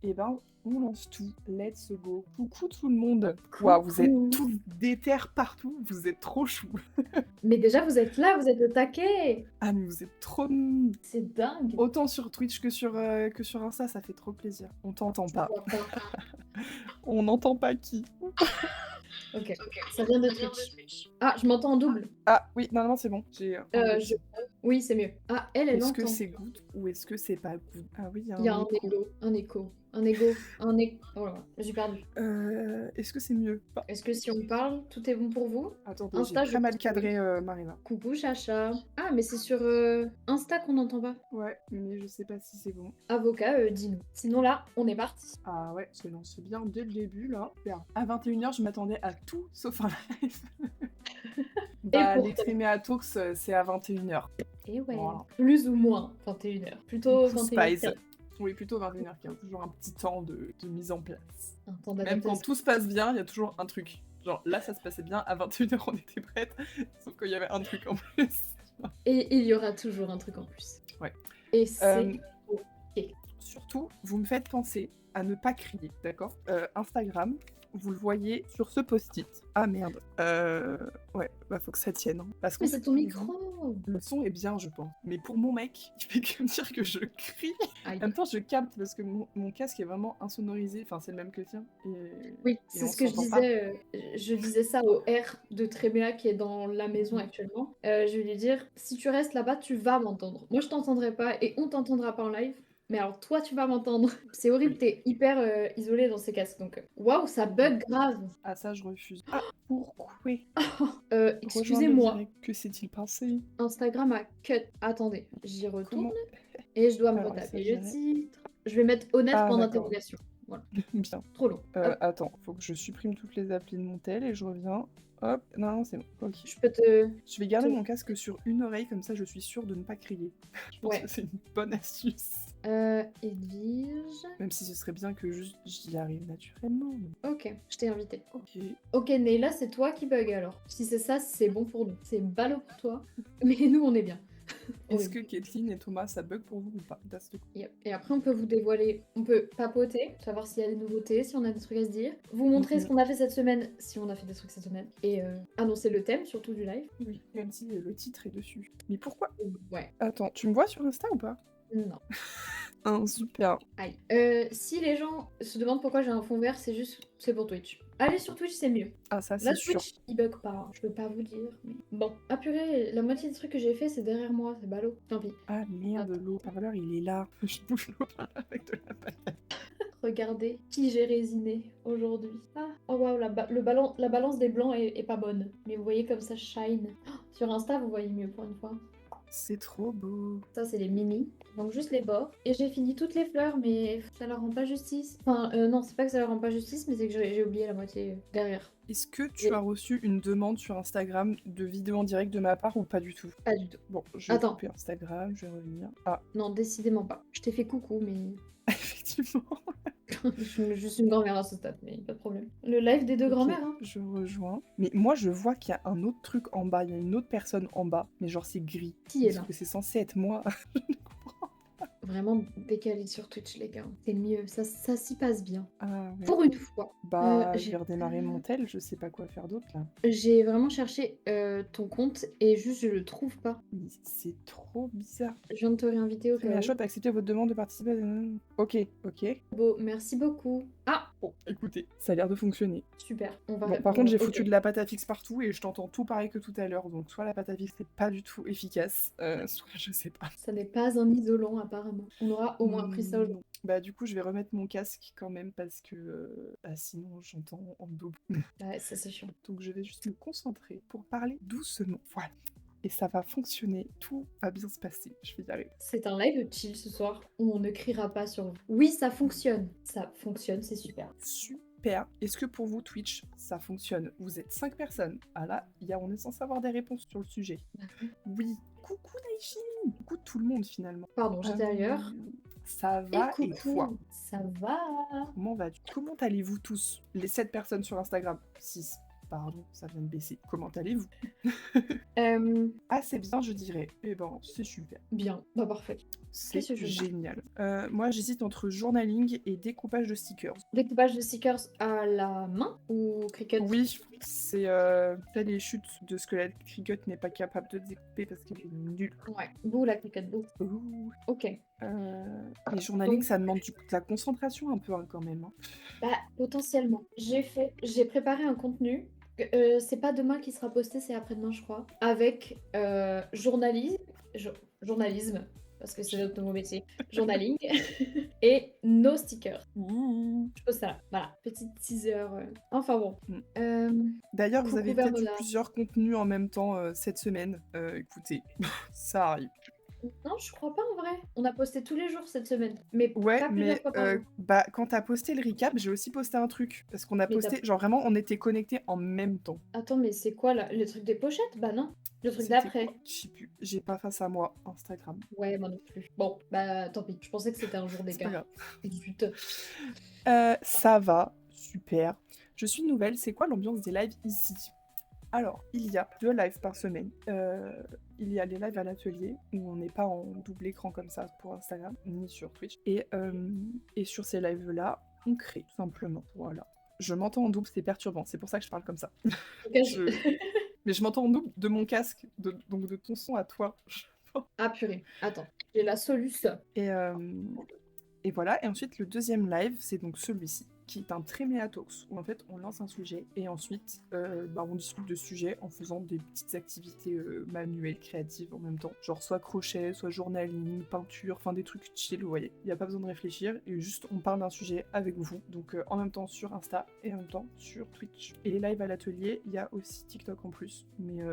Eh ben, on lance tout. Let's go. Coucou tout le monde. Waouh, vous êtes Coucou. tous déter partout. Vous êtes trop chou. Mais déjà, vous êtes là, vous êtes au taquet. Ah, mais vous êtes trop... C'est dingue. Autant sur Twitch que sur Insta, ça fait trop plaisir. On t'entend pas. Je vois pas. On n'entend pas qui. Ok, ça vient de Twitch. Ah, je m'entends en double. Ah oui, non, c'est bon. J'ai Oui, c'est mieux. Ah, elle Est-ce entend. que c'est good ou est-ce que c'est pas good? Ah oui, Il y a un écho. Oh là, j'ai perdu. Est-ce que c'est mieux? Est-ce que si on parle, tout est bon pour vous? Attendez, Insta, j'ai très mal pense que cadré Marina. Coucou Chacha. Ah, mais c'est sur Insta qu'on n'entend pas. Ouais, mais je sais pas si c'est bon. Avocat, dis-nous. Sinon là, on est parti. Ah ouais, c'est lancé bien dès le début là. Bien. À 21h, je m'attendais à tout sauf un live. Bah, les Tréméa Talks, c'est à 21h. Et ouais. Voilà. Plus ou moins 21h. Plutôt 21h. Oui, plutôt 21h15. Toujours un petit temps de mise en place. Un temps Même d'adaptation. quand tout se passe bien, il y a toujours un truc. Genre là, ça se passait bien, à 21h, on était prête. Sauf qu'il y avait un truc en plus. Et il y aura toujours un truc en plus. Ouais. Et c'est ok. Surtout, vous me faites penser à ne pas crier, d'accord? Instagram, vous le voyez sur ce post-it. Ah merde. Ouais, bah faut que ça tienne. Hein. Parce que Mais c'est ton micro. Le son est bien, je pense. Mais pour mon mec, il fait que me dire que je crie. Aïe. En même temps, je capte parce que mon casque est vraiment insonorisé. Enfin, c'est le même que le tien. Oui, c'est ce que je disais. Je disais ça au R de Tréméa qui est dans la maison actuellement. Je vais lui dire, si tu restes là-bas, tu vas m'entendre. Moi, je t'entendrai pas et on t'entendra pas en live. Mais alors toi, tu vas m'entendre. C'est horrible, t'es hyper isolé dans ces casques. Donc, waouh, ça bug grave. Ah, ça, je refuse. Ah, pourquoi? Excusez-moi. Que s'est-il passé? Instagram a cut. Attendez, j'y retourne. Et je dois me retaper le titre. Je vais mettre honnête point d'interrogation. Voilà. Bien. Trop long. Attends, faut que je supprime toutes les applis de mon tel et je reviens. Hop, non, c'est bon. Ok. Je vais garder mon casque sur une oreille, comme ça je suis sûre de ne pas crier. Je pense que c'est une bonne astuce. Edwige. Même si ce serait bien que j'y arrive naturellement. Ok, je t'ai invité. Ok. Ok, Neila, c'est toi qui bug alors. Si c'est ça, c'est bon pour nous. C'est ballot pour toi. Mais nous, on est bien. Est-ce que Kathleen et Thomas, ça bug pour vous ou pas? Yep. Et après, on peut vous dévoiler, on peut papoter, savoir s'il y a des nouveautés, si on a des trucs à se dire, vous montrer ce qu'on a fait cette semaine, si on a fait des trucs cette semaine, et annoncer le thème, surtout du live. Oui, même si le titre est dessus. Mais pourquoi? Ouais. Attends, tu me vois sur Insta ou pas? Non. Super. Aïe. Si les gens se demandent pourquoi j'ai un fond vert, c'est pour Twitch. Allez sur Twitch, c'est mieux. Ah, ça, c'est Là, sûr. Twitch, il bug pas. Hein. Je peux pas vous dire. Mais... Bon. Ah purée, la moitié des trucs que j'ai fait, c'est derrière moi. C'est ballot. Tant pis. Ah merde, l'eau-parleur, il est là. Je bouge l'eau-parleur avec de la patate. Regardez qui j'ai résiné aujourd'hui. Ah, oh waouh, la balance des blancs est pas bonne. Mais vous voyez comme ça shine. Oh, sur Insta, vous voyez mieux pour une fois. C'est trop beau. Ça, c'est les mini. Donc juste les bords. Et j'ai fini toutes les fleurs, mais ça leur rend pas justice. Enfin, non, c'est pas que ça leur rend pas justice, mais c'est que j'ai oublié la moitié derrière. Est-ce que tu as reçu une demande sur Instagram de vidéo en direct de ma part ou pas du tout? Pas du tout. Bon, je vais couper Instagram, je vais revenir. Ah. Non, décidément pas. Je t'ai fait coucou, mais... Effectivement. Je suis juste une grand-mère à ce stade, mais pas de problème. Le live des deux grand-mères, hein. Je rejoins. Mais moi, je vois qu'il y a un autre truc en bas. Il y a une autre personne en bas, mais genre c'est gris. Qui est là? Parce que c'est censé être moi. Je ne comprends pas. Vraiment décalé sur Twitch, les gars. C'est mieux, ça s'y passe bien. Ah, ouais. Pour une fois. Bah, je vais redémarrer mon tel, je sais pas quoi faire d'autre là. J'ai vraiment cherché ton compte et juste je le trouve pas. C'est trop bizarre. Je viens de te réinviter au cas où. Shop a accepté votre demande de participer. Ok. Bon, merci beaucoup. Ah! Bon, écoutez, ça a l'air de fonctionner. Super. On va bon, par contre, j'ai foutu de la pâte à fixe partout et je t'entends tout pareil que tout à l'heure. Donc, soit la pâte à fixe n'est pas du tout efficace, soit je sais pas. Ça n'est pas un isolant, apparemment. On aura au moins appris ça aujourd'hui. Bah, du coup, je vais remettre mon casque quand même parce que sinon, j'entends en double. Ouais, ça c'est chiant. Donc, je vais juste me concentrer pour parler doucement. Voilà. Et ça va fonctionner, tout va bien se passer, je vais y arriver. C'est un live chill ce soir où on ne criera pas sur vous. Oui, ça fonctionne. Ça fonctionne, c'est super. Super. Est-ce que pour vous, Twitch, ça fonctionne? Vous êtes 5 personnes. Ah là, on est censé avoir des réponses sur le sujet. Oui. Coucou Naïchi. Coucou tout le monde finalement. Pardon, j'étais ailleurs. Ça va et quoi? Ça va. Comment allez-vous tous? Les 7 personnes sur Instagram. 6. pardon, ça vient de baisser. Comment allez-vous? Euh, Ah, c'est bien, je dirais. Eh ben, c'est super. Bien, bah parfait. C'est Qu'est-ce que je veux dire? génial. Moi, j'hésite entre journaling et découpage de stickers. Découpage de stickers à la main ou Cricut? Oui, c'est là, les chutes de squelette. Cricut n'est pas capable de découper parce qu'il est nul. Ouais, bouh la Cricut, bouh. Ouh. Ok. Les journaling, Donc, ça demande de la concentration un peu hein, quand même. Hein. bah potentiellement. J'ai préparé un contenu. C'est pas demain qui sera posté, c'est après-demain, je crois. Avec journalisme, parce que c'est notre nouveau métier. Journaling et nos stickers. Ouh. Je pose ça là. Voilà, petite teaser. Enfin bon. D'ailleurs, vous avez peut-être eu Vermona. plusieurs contenus en même temps cette semaine. Écoutez, ça arrive. Non, je crois pas en vrai. On a posté tous les jours cette semaine, mais Ouais, pas plusieurs mais fois par jour. bah, quand t'as posté le recap, j'ai aussi posté un truc. Parce qu'on a Mais posté, genre vraiment, on était connectés en même temps. Attends, mais c'est quoi là? Le truc des pochettes? Bah non. Le truc C'était d'après. quoi? Je sais plus. J'ai pas face à moi Instagram. Ouais, moi non plus. Bon, bah tant pis. Je pensais que c'était un jour C'est pas d'écart. grave. Zut. Ça va, super. Je suis nouvelle, c'est quoi l'ambiance des lives ici? Alors, il y a 2 lives par semaine. Il y a les lives à l'atelier, où on n'est pas en double écran comme ça pour Instagram, ni sur Twitch. Et sur ces lives-là, on crée, tout simplement. Voilà. Je m'entends en double, c'est perturbant, c'est pour ça que je parle comme ça. Mais je m'entends en double de mon casque, donc de ton son à toi. Ah purée, attends, j'ai la solution. Et voilà, et ensuite le deuxième live, c'est donc celui-ci, qui est un Tréméa Talks, où en fait on lance un sujet, et ensuite on discute de sujets en faisant des petites activités manuelles, créatives en même temps, genre soit crochet, soit journaling, peinture, enfin des trucs chill, vous voyez, il n'y a pas besoin de réfléchir, et juste on parle d'un sujet avec vous, donc en même temps sur Insta, et en même temps sur Twitch. Et les lives à l'atelier, il y a aussi TikTok en plus, mais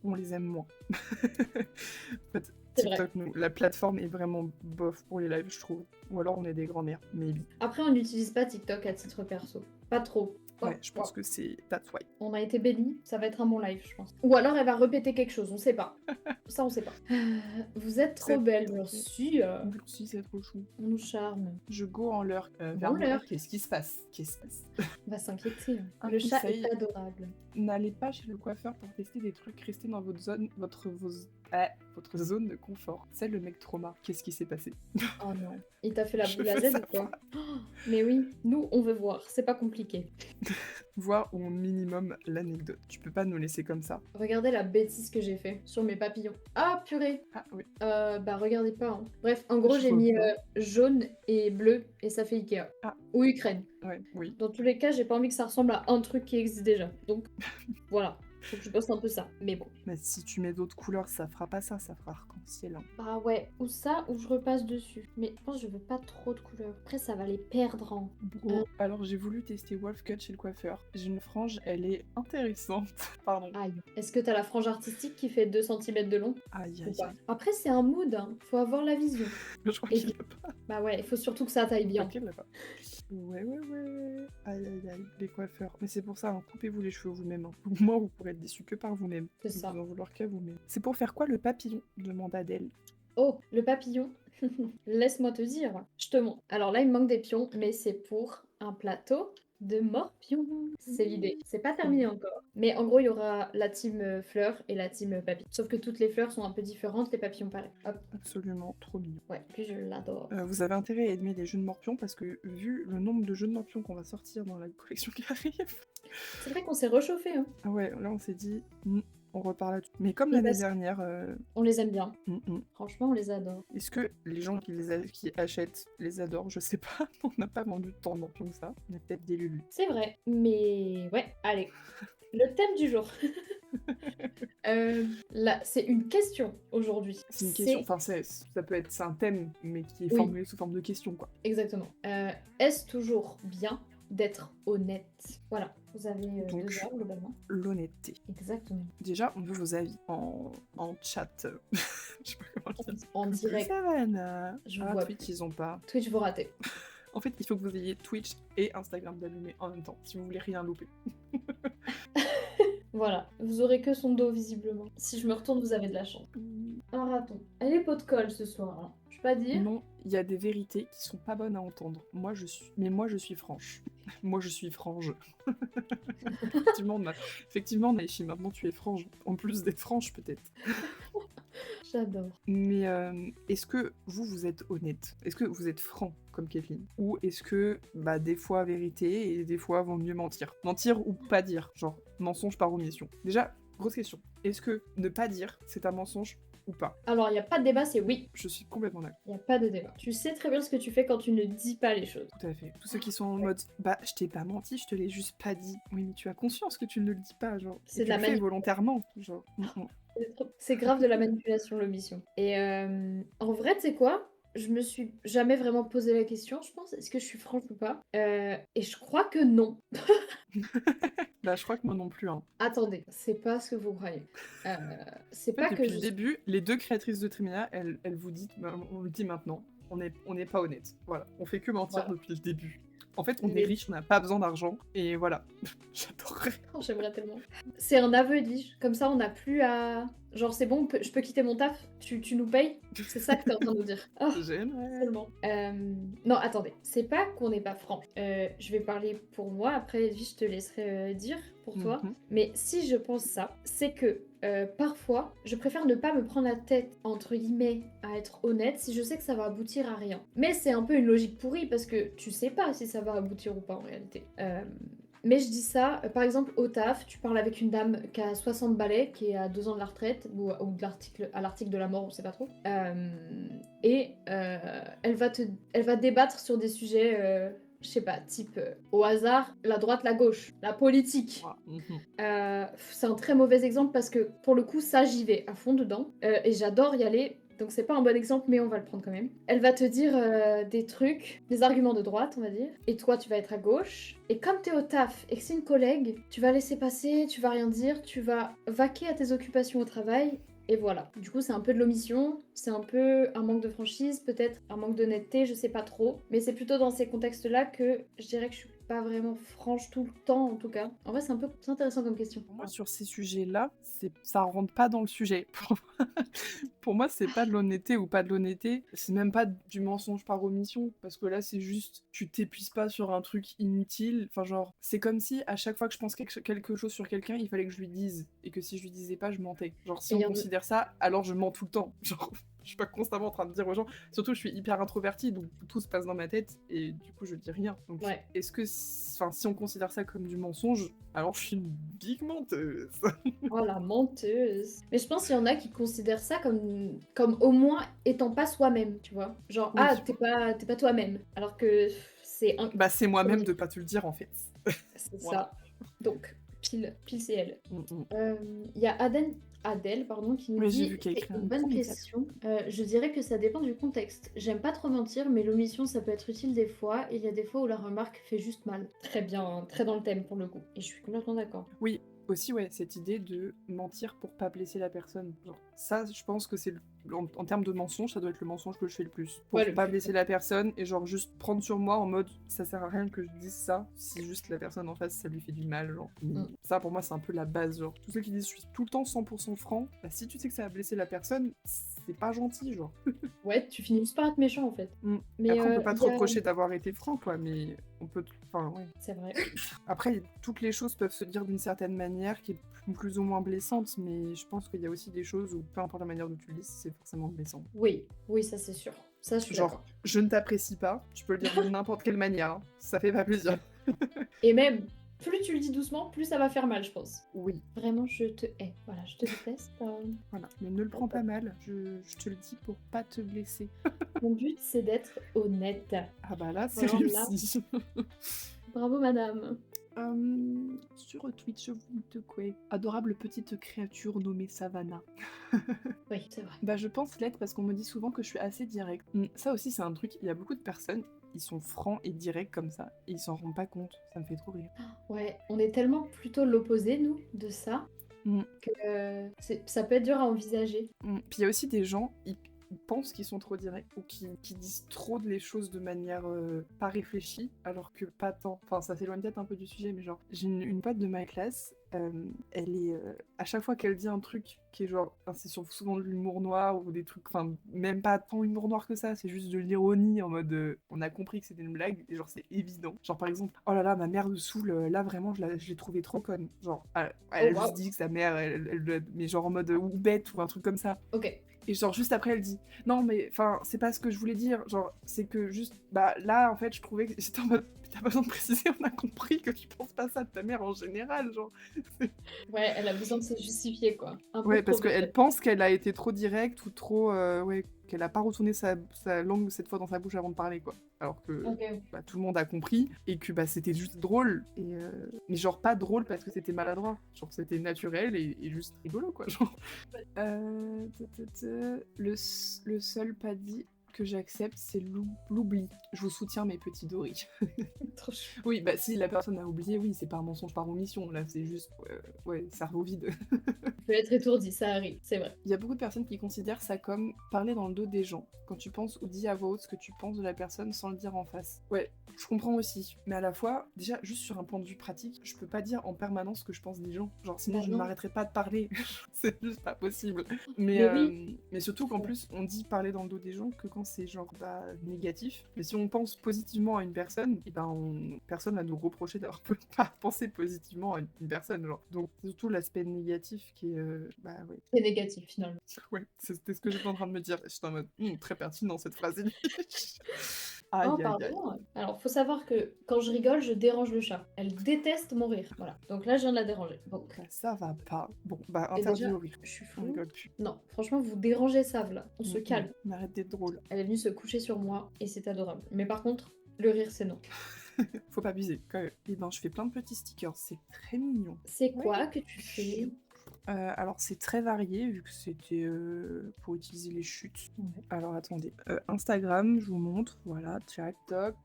on les aime moins. En fait, TikTok, la plateforme est vraiment bof pour les lives, je trouve. Ou alors on est des grands-mères, maybe. Après, on n'utilise pas TikTok à titre perso. Pas trop. Ouais, je pense que c'est that's why. On a été bénis, ça va être un bon live, je pense. Ou alors elle va répéter quelque chose, on sait pas. Ça, on sait pas. Vous êtes trop belle, merci. Merci, c'est trop chou. On nous charme. Je go en l'heure vers l'heure. Qu'est-ce qui se passe? On va s'inquiéter. Le chat est adorable. N'allez pas chez le coiffeur pour tester des trucs, restez dans votre zone, votre zone de confort. C'est le mec trauma. Qu'est-ce qui s'est passé? Oh non. Il t'a fait la boule à Z ou quoi? Mais oui, nous, on veut voir. C'est pas compliqué. Voir au minimum l'anecdote. Tu peux pas nous laisser comme ça. Regardez la bêtise que j'ai fait sur mes papillons. Ah, purée. Ah oui. Bah, regardez pas. Hein. Bref, en gros, j'ai mis jaune et bleu et ça fait Ikea. Ah. Ou Ukraine. Ouais, oui. Dans tous les cas, j'ai pas envie que ça ressemble à un truc qui existe déjà. Donc, voilà. Faut que je bosse un peu ça, mais bon. Mais si tu mets d'autres couleurs, ça fera pas ça, ça fera arc-en-ciel. Hein. Ah ouais, ou ça, ou je repasse dessus. Mais je pense que je veux pas trop de couleurs. Après, ça va les perdre. Hein. Bro, alors j'ai voulu tester Wolf Cut chez le coiffeur. J'ai une frange, elle est intéressante. Pardon. Aïe. Est-ce que t'as la frange artistique qui fait 2 cm de long? Aïe, aïe. Après, c'est un mood, hein. Faut avoir la vision. Je crois qu'il l'a pas. Bah ouais, il faut surtout que ça taille bien. Ok, l'a pas. Ouais. Aïe, les coiffeurs. Mais c'est pour ça, hein, coupez-vous les cheveux vous-même. Hein. Au moins, vous pourrez être déçu que par vous-même. C'est ça. Vous en vouloir qu'à vous-même. C'est pour faire quoi le papillon? Demande Adèle. Oh, le papillon. Laisse-moi te dire. Je te montre. Alors là, il me manque des pions, mais c'est pour un plateau de morpions. C'est l'idée. C'est pas terminé encore. Mais en gros, il y aura la team fleurs et la team papillon. Sauf que toutes les fleurs sont un peu différentes, les papillons pareil. Hop. Absolument, trop mignon. Ouais, puis je l'adore. Vous avez intérêt à aimer les jeux de morpions parce que vu le nombre de jeux de morpions qu'on va sortir dans la collection qui arrive... C'est vrai qu'on s'est réchauffé. Hein. Ah ouais, là on s'est dit... On repart là-dessus. Mais comme l'année dernière... On les aime bien. Franchement, on les adore. Est-ce que les gens qui achètent les adorent? Je sais pas. On n'a pas vendu tant de morpions que ça. On a peut-être des lulus. C'est vrai. Mais ouais, allez. Le thème du jour. Là, c'est une question aujourd'hui. C'est une question. Enfin, ça peut être... C'est un thème, mais qui est formulé sous forme de question, quoi. Exactement. Est-ce toujours bien d'être honnête? Voilà. Vous avez donc, 2 heures globalement. L'honnêteté. Exactement. Déjà, on veut vos avis en chat. Je sais pas comment dire. En direct. Savannah. Je vois Twitch, ils ont pas. Twitch, vous ratez. En fait, il faut que vous ayez Twitch et Instagram d'allumer en même temps, si vous voulez rien louper. Voilà, vous aurez que son dos visiblement. Si je me retourne, vous avez de la chance. Un raton. Elle est pot de colle ce soir, hein. Je peux pas dire. Non, il y a des vérités qui sont pas bonnes à entendre. Moi, je suis franche. Moi, je suis frange. Effectivement, Naïchi, maintenant tu es frange. En plus d'être franche, peut-être. J'adore. Mais est-ce que vous êtes honnête? Est-ce que vous êtes franc comme Kathleen? Ou est-ce que des fois vérité et des fois vaut mieux mentir? Mentir ou pas dire, genre mensonge par omission. Déjà, grosse question. Est-ce que ne pas dire c'est un mensonge ou pas? Alors, il n'y a pas de débat, c'est oui. Je suis complètement d'accord. Il n'y a pas de débat. Tu sais très bien ce que tu fais quand tu ne dis pas les choses. Tout à fait. Tous ceux qui sont en mode je t'ai pas menti, je te l'ai juste pas dit. Oui, mais tu as conscience que tu ne le dis pas, genre. C'est de la tu le fais volontairement, genre. C'est grave de la manipulation, l'omission. Et en vrai, tu sais quoi? Je me suis jamais vraiment posé la question, je pense. Est-ce que je suis franche ou pas? Et je crois que non. Je crois que moi non plus. Hein. Attendez, c'est pas ce que vous croyez. C'est En fait, pas que depuis le début, les deux créatrices de Trimina, elles vous disent, on le dit maintenant, on n'est pas honnête. Voilà, on fait que mentir depuis le début. En fait, on est riche, on n'a pas besoin d'argent, et voilà. J'adorerais. Oh, j'aimerais tellement. C'est un aveu, dis. Comme ça, on n'a plus à... Genre, c'est bon, je peux quitter mon taf, tu nous payes. C'est ça que t'es en train de nous dire. Oh, j'aimerais. Seulement. Non, attendez. C'est pas qu'on n'est pas franc. Je vais parler pour moi. Après, Edwige, je te laisserai dire pour toi. Mais si je pense ça, c'est que parfois, je préfère ne pas me prendre la tête, entre guillemets, à être honnête si je sais que ça va aboutir à rien. Mais c'est un peu une logique pourrie parce que tu sais pas si ça va aboutir ou pas en réalité. Mais je dis ça, par exemple, au taf, tu parles avec une dame qui a 60 balais, qui est à 2 ans de la retraite, ou à l'article de la mort, on sait pas trop. Elle va débattre sur des sujets, je sais pas, type au hasard, la droite, la gauche, la politique. C'est un très mauvais exemple parce que pour le coup, ça, j'y vais à fond dedans. Et j'adore y aller. Donc c'est pas un bon exemple, mais on va le prendre quand même. Elle va te dire des trucs, des arguments de droite, on va dire. Et toi, tu vas être à gauche. Et comme t'es au taf et que c'est une collègue, tu vas laisser passer, tu vas rien dire, tu vas vaquer à tes occupations au travail. Et voilà. Du coup, c'est un peu de l'omission, c'est un peu un manque de franchise, peut-être un manque d'honnêteté, je sais pas trop. Mais c'est plutôt dans ces contextes-là que je dirais que je suis pas vraiment franche tout le temps, en tout cas. En vrai, c'est un peu intéressant comme question. Pour moi, sur ces sujets-là, ça rentre pas dans le sujet. Pour moi, c'est pas de l'honnêteté ou pas de l'honnêteté. C'est même pas du mensonge par omission. Parce que là, c'est juste, tu t'épuises pas sur un truc inutile. Enfin, genre, c'est comme si à chaque fois que je pense quelque chose sur quelqu'un, il fallait que je lui dise. Et que si je lui disais pas, je mentais. Genre, si on considère ça, alors je mens tout le temps. Genre, je suis pas constamment en train de dire aux gens. Surtout, je suis hyper introvertie, donc tout se passe dans ma tête. Et du coup, je dis rien. Donc, est-ce que, si on considère ça comme du mensonge, alors je suis une big menteuse. Oh la menteuse. Mais je pense qu'il y en a qui considèrent ça comme au moins étant pas soi-même, tu vois. Genre, t'es pas toi-même. Alors que c'est c'est moi-même de pas te le dire en fait. C'est ça. Donc, pile c'est elle. Il y a Adèle, qui nous dit c'est une bonne question. Je dirais que ça dépend du contexte. J'aime pas trop mentir, mais l'omission ça peut être utile des fois. Il y a des fois où la remarque fait juste mal. Très bien, très dans le thème pour le coup. Et je suis complètement d'accord. Oui, aussi cette idée de mentir pour pas blesser la personne. Genre, ça, je pense que c'est en termes de mensonge, ça doit être le mensonge que je fais le plus. Pour pas blesser la personne et genre juste prendre sur moi en mode ça sert à rien que je dise ça si juste la personne en face ça lui fait du mal. Genre. Ça pour moi c'est un peu la base. Genre, tous ceux qui disent je suis tout le temps 100% franc, si tu sais que ça va blesser la personne, c'est pas gentil, genre. Ouais, tu finis juste par être méchant en fait. Mais après, on peut pas te reprocher d'avoir été franc, quoi, mais on peut. Enfin, ouais. C'est vrai. Après, toutes les choses peuvent se dire d'une certaine manière qui est plus ou moins blessante, mais je pense qu'il y a aussi des choses où peu importe la manière dont tu le dis, c'est forcément blessant. Oui, ça c'est sûr. Ça, je suis genre, je ne t'apprécie pas, tu peux le dire de n'importe quelle manière, hein. Ça fait pas plaisir. Et même, plus tu le dis doucement, plus ça va faire mal, je pense. Oui. Vraiment, je te hais. Voilà, je te déteste. Voilà, mais ne le prends pas mal, je te le dis pour pas te blesser. Mon but, c'est d'être honnête. Ah bah là, c'est réussi. Bravo, madame. Sur Twitch, vous dites quoi? Adorable petite créature nommée Savannah. Oui, c'est vrai. Je pense l'être parce qu'on me dit souvent que je suis assez directe. Ça aussi, c'est un truc, il y a beaucoup de personnes, ils sont francs et directs comme ça, et ils s'en rendent pas compte. Ça me fait trop rire. Ouais, on est tellement plutôt l'opposé, nous, de ça, que ça peut être dur à envisager. Puis il y a aussi des gens, ils pensent qu'ils sont trop directs ou qui disent trop les choses de manière pas réfléchie, alors que pas tant. Enfin, ça s'éloigne peut-être un peu du sujet, mais genre, j'ai une pote de ma classe, elle est à chaque fois qu'elle dit un truc qui est genre, enfin, c'est souvent de l'humour noir ou des trucs, enfin même pas tant humour noir que ça, c'est juste de l'ironie en mode on a compris que c'était une blague et genre c'est évident. Genre par exemple, oh là là, ma mère de saoule, là vraiment je l'ai trouvée trop conne. Genre elle Oh, a juste waouh. dit que sa mère, mais genre en mode ou bête ou un truc comme ça. Ok. Et genre juste après elle dit non mais enfin c'est pas ce que je voulais dire, genre c'est que juste bah là en fait je trouvais que j'étais en mode t'as pas besoin de préciser, on a compris que tu penses pas ça de ta mère en général, genre. Ouais, elle a besoin de se justifier, quoi. Un peu Ouais, parce trop qu'elle peut-être. pense qu'elle a été trop directe ou trop ouais, qu'elle a pas retourné sa langue cette fois dans sa bouche avant de parler quoi. Alors que Ok. bah, tout le monde a compris et que bah c'était juste drôle et mais genre pas drôle parce que c'était maladroit, genre c'était naturel et juste rigolo quoi, genre. Le seul pas dit que j'accepte, c'est l'oubli. Je vous soutiens, mes petits Dory. Trop chou. Oui, bah si la personne a oublié, oui, c'est pas un mensonge par omission. Là, c'est juste, ouais, cerveau vide. On peut être étourdi, ça arrive, c'est vrai. Il y a beaucoup de personnes qui considèrent ça comme parler dans le dos des gens, quand tu penses ou dis à voix haute ce que tu penses de la personne sans le dire en face. Ouais, je comprends aussi. Mais à la fois, déjà, juste sur un point de vue pratique, je peux pas dire en permanence ce que je pense des gens. Genre, sinon, Bah je ne non. m'arrêterai pas de parler. C'est juste pas possible. Mais oui. Mais surtout qu'en plus, on dit parler dans le dos des gens que quand c'est genre bah, négatif. Mais si on pense positivement à une personne, et ben personne va nous reprocher d'avoir pas pensé positivement à une personne. Genre. Donc, c'est surtout l'aspect négatif qui est. Bah ouais. C'est négatif, finalement. Ouais, c'était ce que j'étais en train de me dire. J'étais en mode, très pertinent cette phrase. Oh, Aïe, aïe, aïe. pardon. Alors, faut savoir que quand je rigole, je dérange le chat. Elle déteste mon rire. Voilà. Donc là, je viens de la déranger. Donc. Bah, ça va pas. Bon, bah, Et interdit déjà, au rire. je suis On floue. rigole plus. Non, franchement, vous dérangez ça, là. On se calme. Arrête d'être drôle. Elle est venue se coucher sur moi et c'est adorable. Mais par contre, le rire, c'est non. Faut pas abuser, quand même. Et ben, je fais plein de petits stickers. C'est très mignon. C'est quoi que tu fais? Alors c'est très varié vu que c'était pour utiliser les chutes. Alors attendez, Instagram, je vous montre, voilà, TikTok,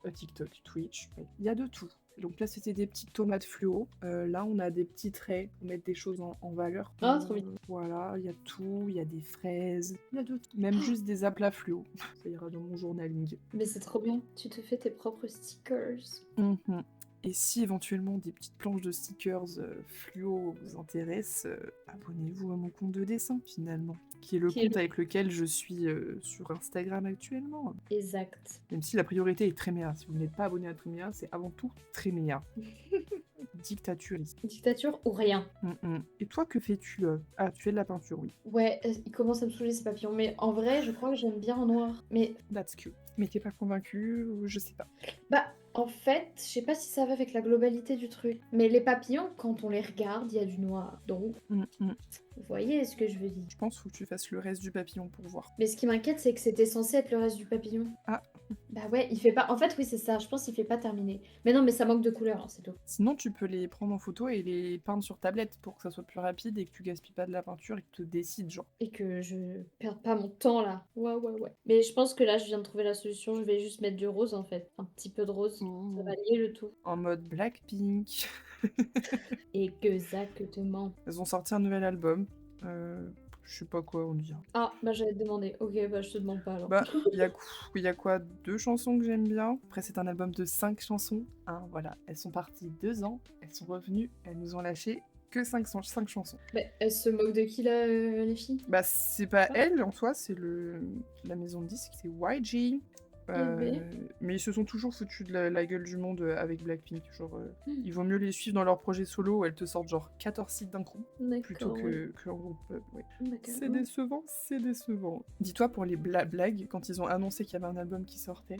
Twitch, il y a de tout. Donc là c'était des petites tomates fluo. Là on a des petits traits pour mettre des choses en valeur. Ah, trop bien. Voilà, il y a tout, il y a des fraises, il y a de tout. Même juste des aplats fluo. Ça ira dans mon journaling. Mais c'est trop bien. Tu te fais tes propres stickers. Mhm. Et si éventuellement des petites planches de stickers fluo vous intéressent, abonnez-vous à mon compte de dessin finalement, qui est le compte avec lequel je suis sur Instagram actuellement. Exact. Même si la priorité est Tréméa. Si vous n'êtes pas abonné à Tréméa, c'est avant tout Tréméa. Dictaturiste. Dictature ou rien. Et toi, que fais-tu Ah, tu fais de la peinture, oui. Ouais, il commence à me saouler ces papillons. Mais en vrai, je crois que j'aime bien en noir. Mais. That's cute. Mais t'es pas convaincu ou je sais pas. Bah, en fait, je sais pas si ça va avec la globalité du truc. Mais les papillons, quand on les regarde, il y a du noir. Donc, vous voyez ce que je veux dire. Je pense qu'il faut que tu fasses le reste du papillon pour voir. Mais ce qui m'inquiète, c'est que c'était censé être le reste du papillon. Ah. Bah ouais, il fait pas. En fait, oui, c'est ça. Je pense qu'il fait pas terminer. Mais non, mais ça manque de couleur, hein, c'est tout. Sinon, tu peux les prendre en photo et les peindre sur tablette pour que ça soit plus rapide et que tu gaspilles pas de la peinture et que tu te décides, genre. Et que je perde pas mon temps là. Ouais. Mais je pense que là, je viens de trouver la solution. Je vais juste mettre du rose en fait. Un petit peu de rose. Ça va lier le tout. En mode Blackpink. Exactement. Elles ont sorti un nouvel album. Je sais pas quoi on dit. Ah, bah j'allais te demander. Ok, bah je te demande pas alors. Bah, il y a quoi 2 chansons que j'aime bien. Après, c'est un album de 5 chansons. Hein, voilà, elles sont parties 2 ans. Elles sont revenues. Elles nous ont lâché que 5 chansons. Mais elle se moque de qui là, les filles? Bah, c'est pas elle en soi, c'est la maison de disques, c'est YG. Mais ils se sont toujours foutus de la gueule du monde avec Blackpink. Genre, il vaut mieux les suivre dans leur projet solo où elles te sortent genre 14 sites d'un coup plutôt que en groupe. Ouais. C'est décevant, c'est décevant. Dis-toi, pour les blagues, quand ils ont annoncé qu'il y avait un album qui sortait,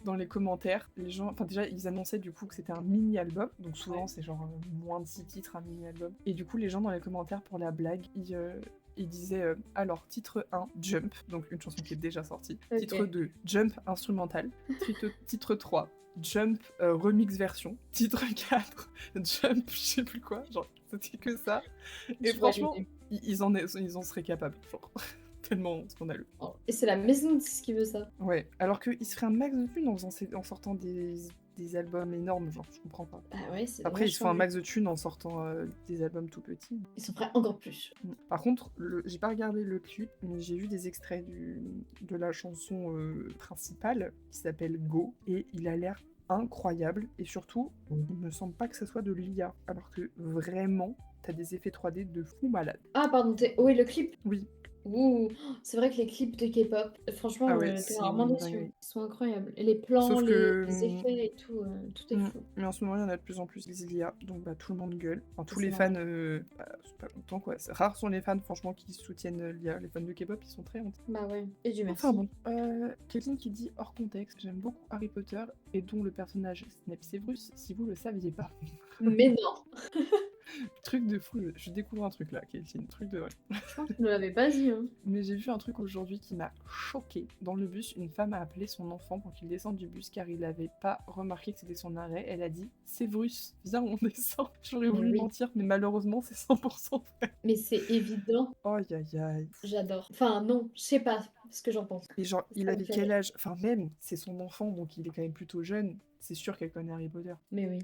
dans les commentaires, les gens. Enfin, déjà, ils annonçaient du coup que c'était un mini-album. Donc, souvent, c'est genre moins de 6 titres, un mini-album. Et du coup, les gens dans les commentaires, pour la blague, il disait alors titre 1 Jump, donc une chanson qui est déjà sortie. Okay. Titre 2 Jump instrumental. Titre 3 Jump remix version. Titre 4 Jump je sais plus quoi, genre c'était que ça. Et franchement ils en seraient capables, genre tellement scandaleux. Oh, et c'est la maison de disques qui veut ça. Ouais, alors qu'ils se feraient un max de thunes en sortant des albums énormes, genre, je comprends pas. Ah ouais, c'est après, ils se font un max de thunes en sortant des albums tout petits. Ils sont prêts encore plus. Par contre, j'ai pas regardé le clip, mais j'ai vu des extraits de la chanson principale, qui s'appelle Go, et il a l'air incroyable. Et surtout, il me semble pas que ça soit de l'IA. Alors que vraiment, t'as des effets 3D de fou malade. Ah, pardon, oui, le clip. Oui. Ouh, c'est vrai que les clips de K-pop, franchement, Ah ouais, t'es c'est rarement une déçu. dinguerie. Ils sont incroyables. Et les plans, Sauf que... les effets et tout, tout est fou. mais en ce moment, il y en a de plus en plus des IA, donc bah, tout le monde gueule. Enfin, tous C'est les fans, normal. c'est pas longtemps quoi. Rares sont les fans, franchement, qui soutiennent l'IA. Les fans de K-pop, ils sont très honte. Bah ouais, et Dieu Enfin merci. bon, quelqu'un qui dit hors contexte, j'aime beaucoup Harry Potter et dont le personnage Snape Severus, si vous le saviez pas. Mais non, Truc de fou, je découvre un truc là, Caitlin, truc de vrai. je pense que tu ne l'avais pas dit. Hein. Mais j'ai vu un truc aujourd'hui qui m'a choqué. Dans le bus, une femme a appelé son enfant pour qu'il descende du bus car il n'avait pas remarqué que c'était son arrêt. Elle a dit Severus, viens, on descend. J'aurais Mais voulu oui. mentir, mais malheureusement, c'est 100% vrai. Mais c'est évident, Aïe aïe aïe. j'adore. Enfin non, je sais pas ce que j'en pense. Et genre, il Ça me avait fait quel rire. âge? Enfin, même, c'est son enfant, donc il est quand même plutôt jeune. C'est sûr qu'elle connaît Harry Potter. Mais oui.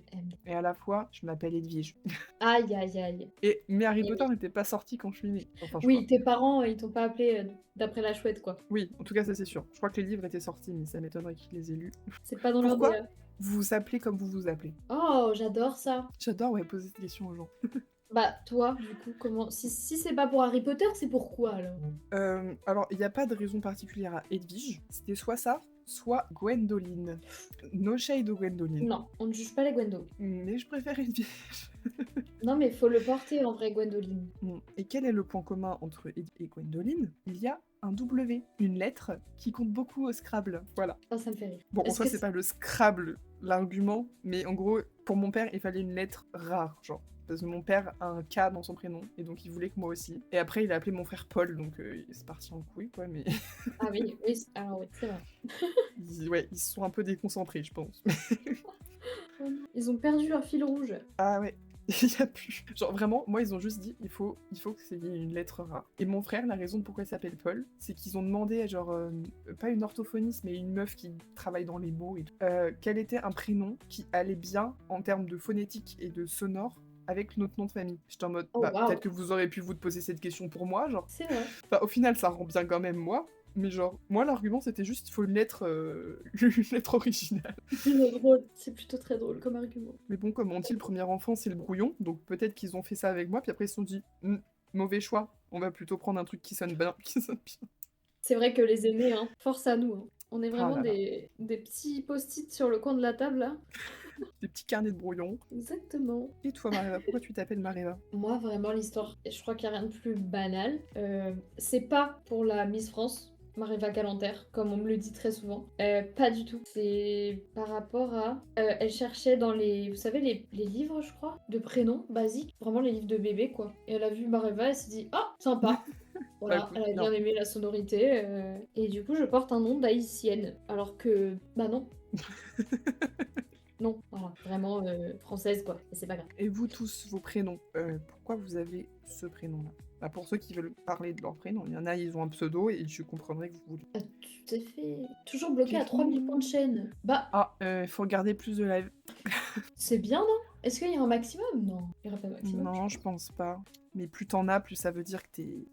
Et à la fois, je m'appelle Edwige. Aïe, aïe, aïe. Mais Harry Et Potter oui. n'était pas sorti quand je suis née. Enfin, je crois. Oui, tes parents, ils t'ont pas appelé d'après la chouette, quoi. Oui, en tout cas, ça c'est sûr. Je crois que les livres étaient sortis, mais ça m'étonnerait qu'ils les aient lus. C'est pas dans leur Pourquoi DA. vous vous appelez comme vous vous appelez? Oh, j'adore ça. J'adore ouais, poser cette question aux gens. Bah, toi, du coup, comment... Si c'est pas pour Harry Potter, c'est pourquoi, alors? Alors, il n'y a pas de raison particulière à Edwige. C'était soit ça, soit Gwendoline. No shade de Gwendoline. Non, on ne juge pas les Gwendo. Mais je préfère Edwige. Non, mais faut le porter, en vrai, Gwendoline. Et quel est le point commun entre Edwige et Gwendoline? Il y a un W, une lettre qui compte beaucoup au Scrabble. Voilà. Oh, ça me fait rire. Bon, en Est-ce soi, que c'est pas le Scrabble l'argument, mais en gros, pour mon père, il fallait une lettre rare, genre. Parce que mon père a un K dans son prénom, et donc il voulait que moi aussi. Et après, il a appelé mon frère Paul, donc c'est parti en couille, quoi, mais... Ah oui, oui, alors oui, c'est vrai. ils se sont un peu déconcentrés, je pense. Ils ont perdu leur fil rouge. Ah ouais, il y a plus. Genre vraiment, moi, ils ont juste dit, il faut que c'est une lettre rare. Et mon frère, la raison de pourquoi il s'appelle Paul, c'est qu'ils ont demandé à genre, pas une orthophoniste, mais une meuf qui travaille dans les mots et tout, quel était un prénom qui allait bien en termes de phonétique et de sonore avec notre nom de famille. J'étais en mode, Oh, bah waouh. peut-être que vous aurez pu vous poser cette question pour moi, genre. C'est vrai. Enfin, au final, ça rend bien quand même moi. Mais genre, moi, l'argument, c'était juste, il faut une lettre originale. C'est drôle. C'est plutôt très drôle comme argument. Mais bon, comme on dit, le premier enfant, c'est le brouillon. Donc peut-être qu'ils ont fait ça avec moi. Puis après, ils se sont dit, mauvais choix. On va plutôt prendre un truc qui sonne bien. C'est vrai que les aînés, hein, force à nous. Hein. On est Ah vraiment là là. des petits post-it sur le coin de la table, là. Des petits carnets de brouillon. Exactement. Et toi, Mareva, pourquoi tu t'appelles Mareva? Moi, vraiment, l'histoire, je crois qu'il n'y a rien de plus banal. C'est pas pour la Miss France, Mariva Galanter, comme on me le dit très souvent. Pas du tout. C'est par rapport à... elle cherchait dans les... Vous savez, les livres, je crois, de prénoms basiques. Vraiment les livres de bébé, quoi. Et elle a vu Mariva, elle s'est dit « Ah, sympa !» Voilà, Bah, écoute, elle a bien non. aimé la sonorité. Et du coup, je porte un nom d'haïtienne. Alors que... Bah non. Non, voilà, vraiment française quoi, et c'est pas grave. Et vous tous, vos prénoms, pourquoi vous avez ce prénom-là? Bah, pour ceux qui veulent parler de leur prénom, il y en a, ils ont un pseudo et je comprendrais que vous voulez. Ah, tout à fait. Toujours bloqué à Kathleen. 3000 points de chaîne. Bah, Ah, il faut regarder plus de live. c'est bien, non? Est-ce qu'il y a un maximum? Non, il n'y aura pas de maximum. Non, je pense pas. Mais plus t'en as, plus ça veut dire que t'es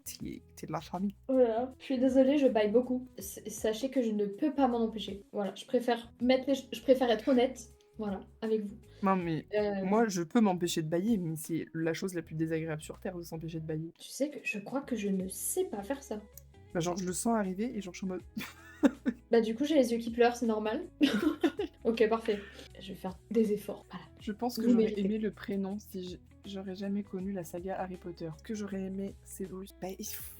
de la famille. Voilà, je suis désolée, je baille beaucoup. Sachez que je ne peux pas m'en empêcher. Voilà, je préfère je préfère être honnête, voilà, avec vous. Non, mais Euh, moi, je peux m'empêcher de bailler, mais c'est la chose la plus désagréable sur Terre de s'empêcher de bailler. Tu sais que je crois que je ne sais pas faire ça. Bah, genre, je le sens arriver et genre, je suis en mode. Bah du coup, j'ai les yeux qui pleurent, c'est normal. Ok, parfait. Je vais faire des efforts. Voilà. Je pense que Vous j'aurais méritez. aimé le prénom si j'aurais jamais connu la saga Harry Potter. Ce que j'aurais aimé, c'est Severus. Bah,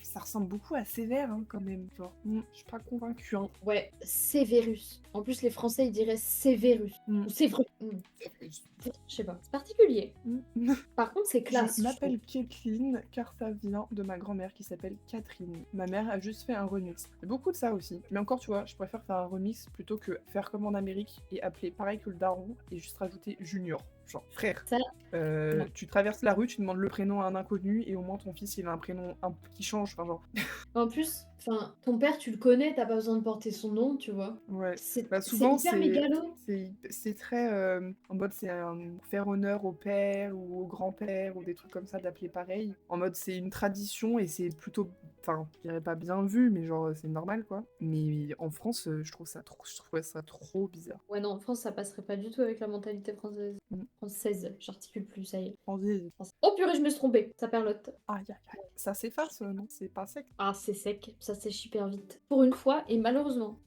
ça ressemble beaucoup à Sévère, hein, quand même. Genre, je suis pas convaincue, hein. Ouais, Severus. En plus, les Français, ils diraient Severus. Mm. Ou Séverus. Severus. Je sais pas. C'est particulier. Mm. Par contre, c'est classe. Je je m'appelle Kathleen car ça vient de ma grand-mère qui s'appelle Catherine. Ma mère a juste fait un remix. Il y a beaucoup de ça aussi. Mais encore, tu vois, je préfère faire un remix plutôt que faire comme en Amérique et appeler pareil que le daron et juste rajouter Junior. Genre, frère. Ça, non. Tu traverses la rue, tu demandes le prénom à un inconnu et au moins ton fils il a un prénom qui change. Enfin, genre. En plus, enfin, ton père, tu le connais, t'as pas besoin de porter son nom, tu vois. Ouais. C'est Bah, c'est souvent, hyper mégalo. c'est très en mode c'est faire honneur au père ou au grand-père ou des trucs comme ça d'appeler pareil. En mode c'est une tradition et c'est plutôt enfin, je dirais pas bien vu, mais genre, c'est normal, quoi. Mais en France, je trouvais ça trop bizarre. Ouais, non, en France, ça passerait pas du tout avec la mentalité française. Mm. Française, j'articule plus, ça y est. Envie. Oh purée, je me suis trompée, ça perlotte. Aïe, aïe, aïe. Ça s'efface, non? C'est pas sec. Ah, c'est sec, ça sèche hyper vite. Pour une fois, et malheureusement.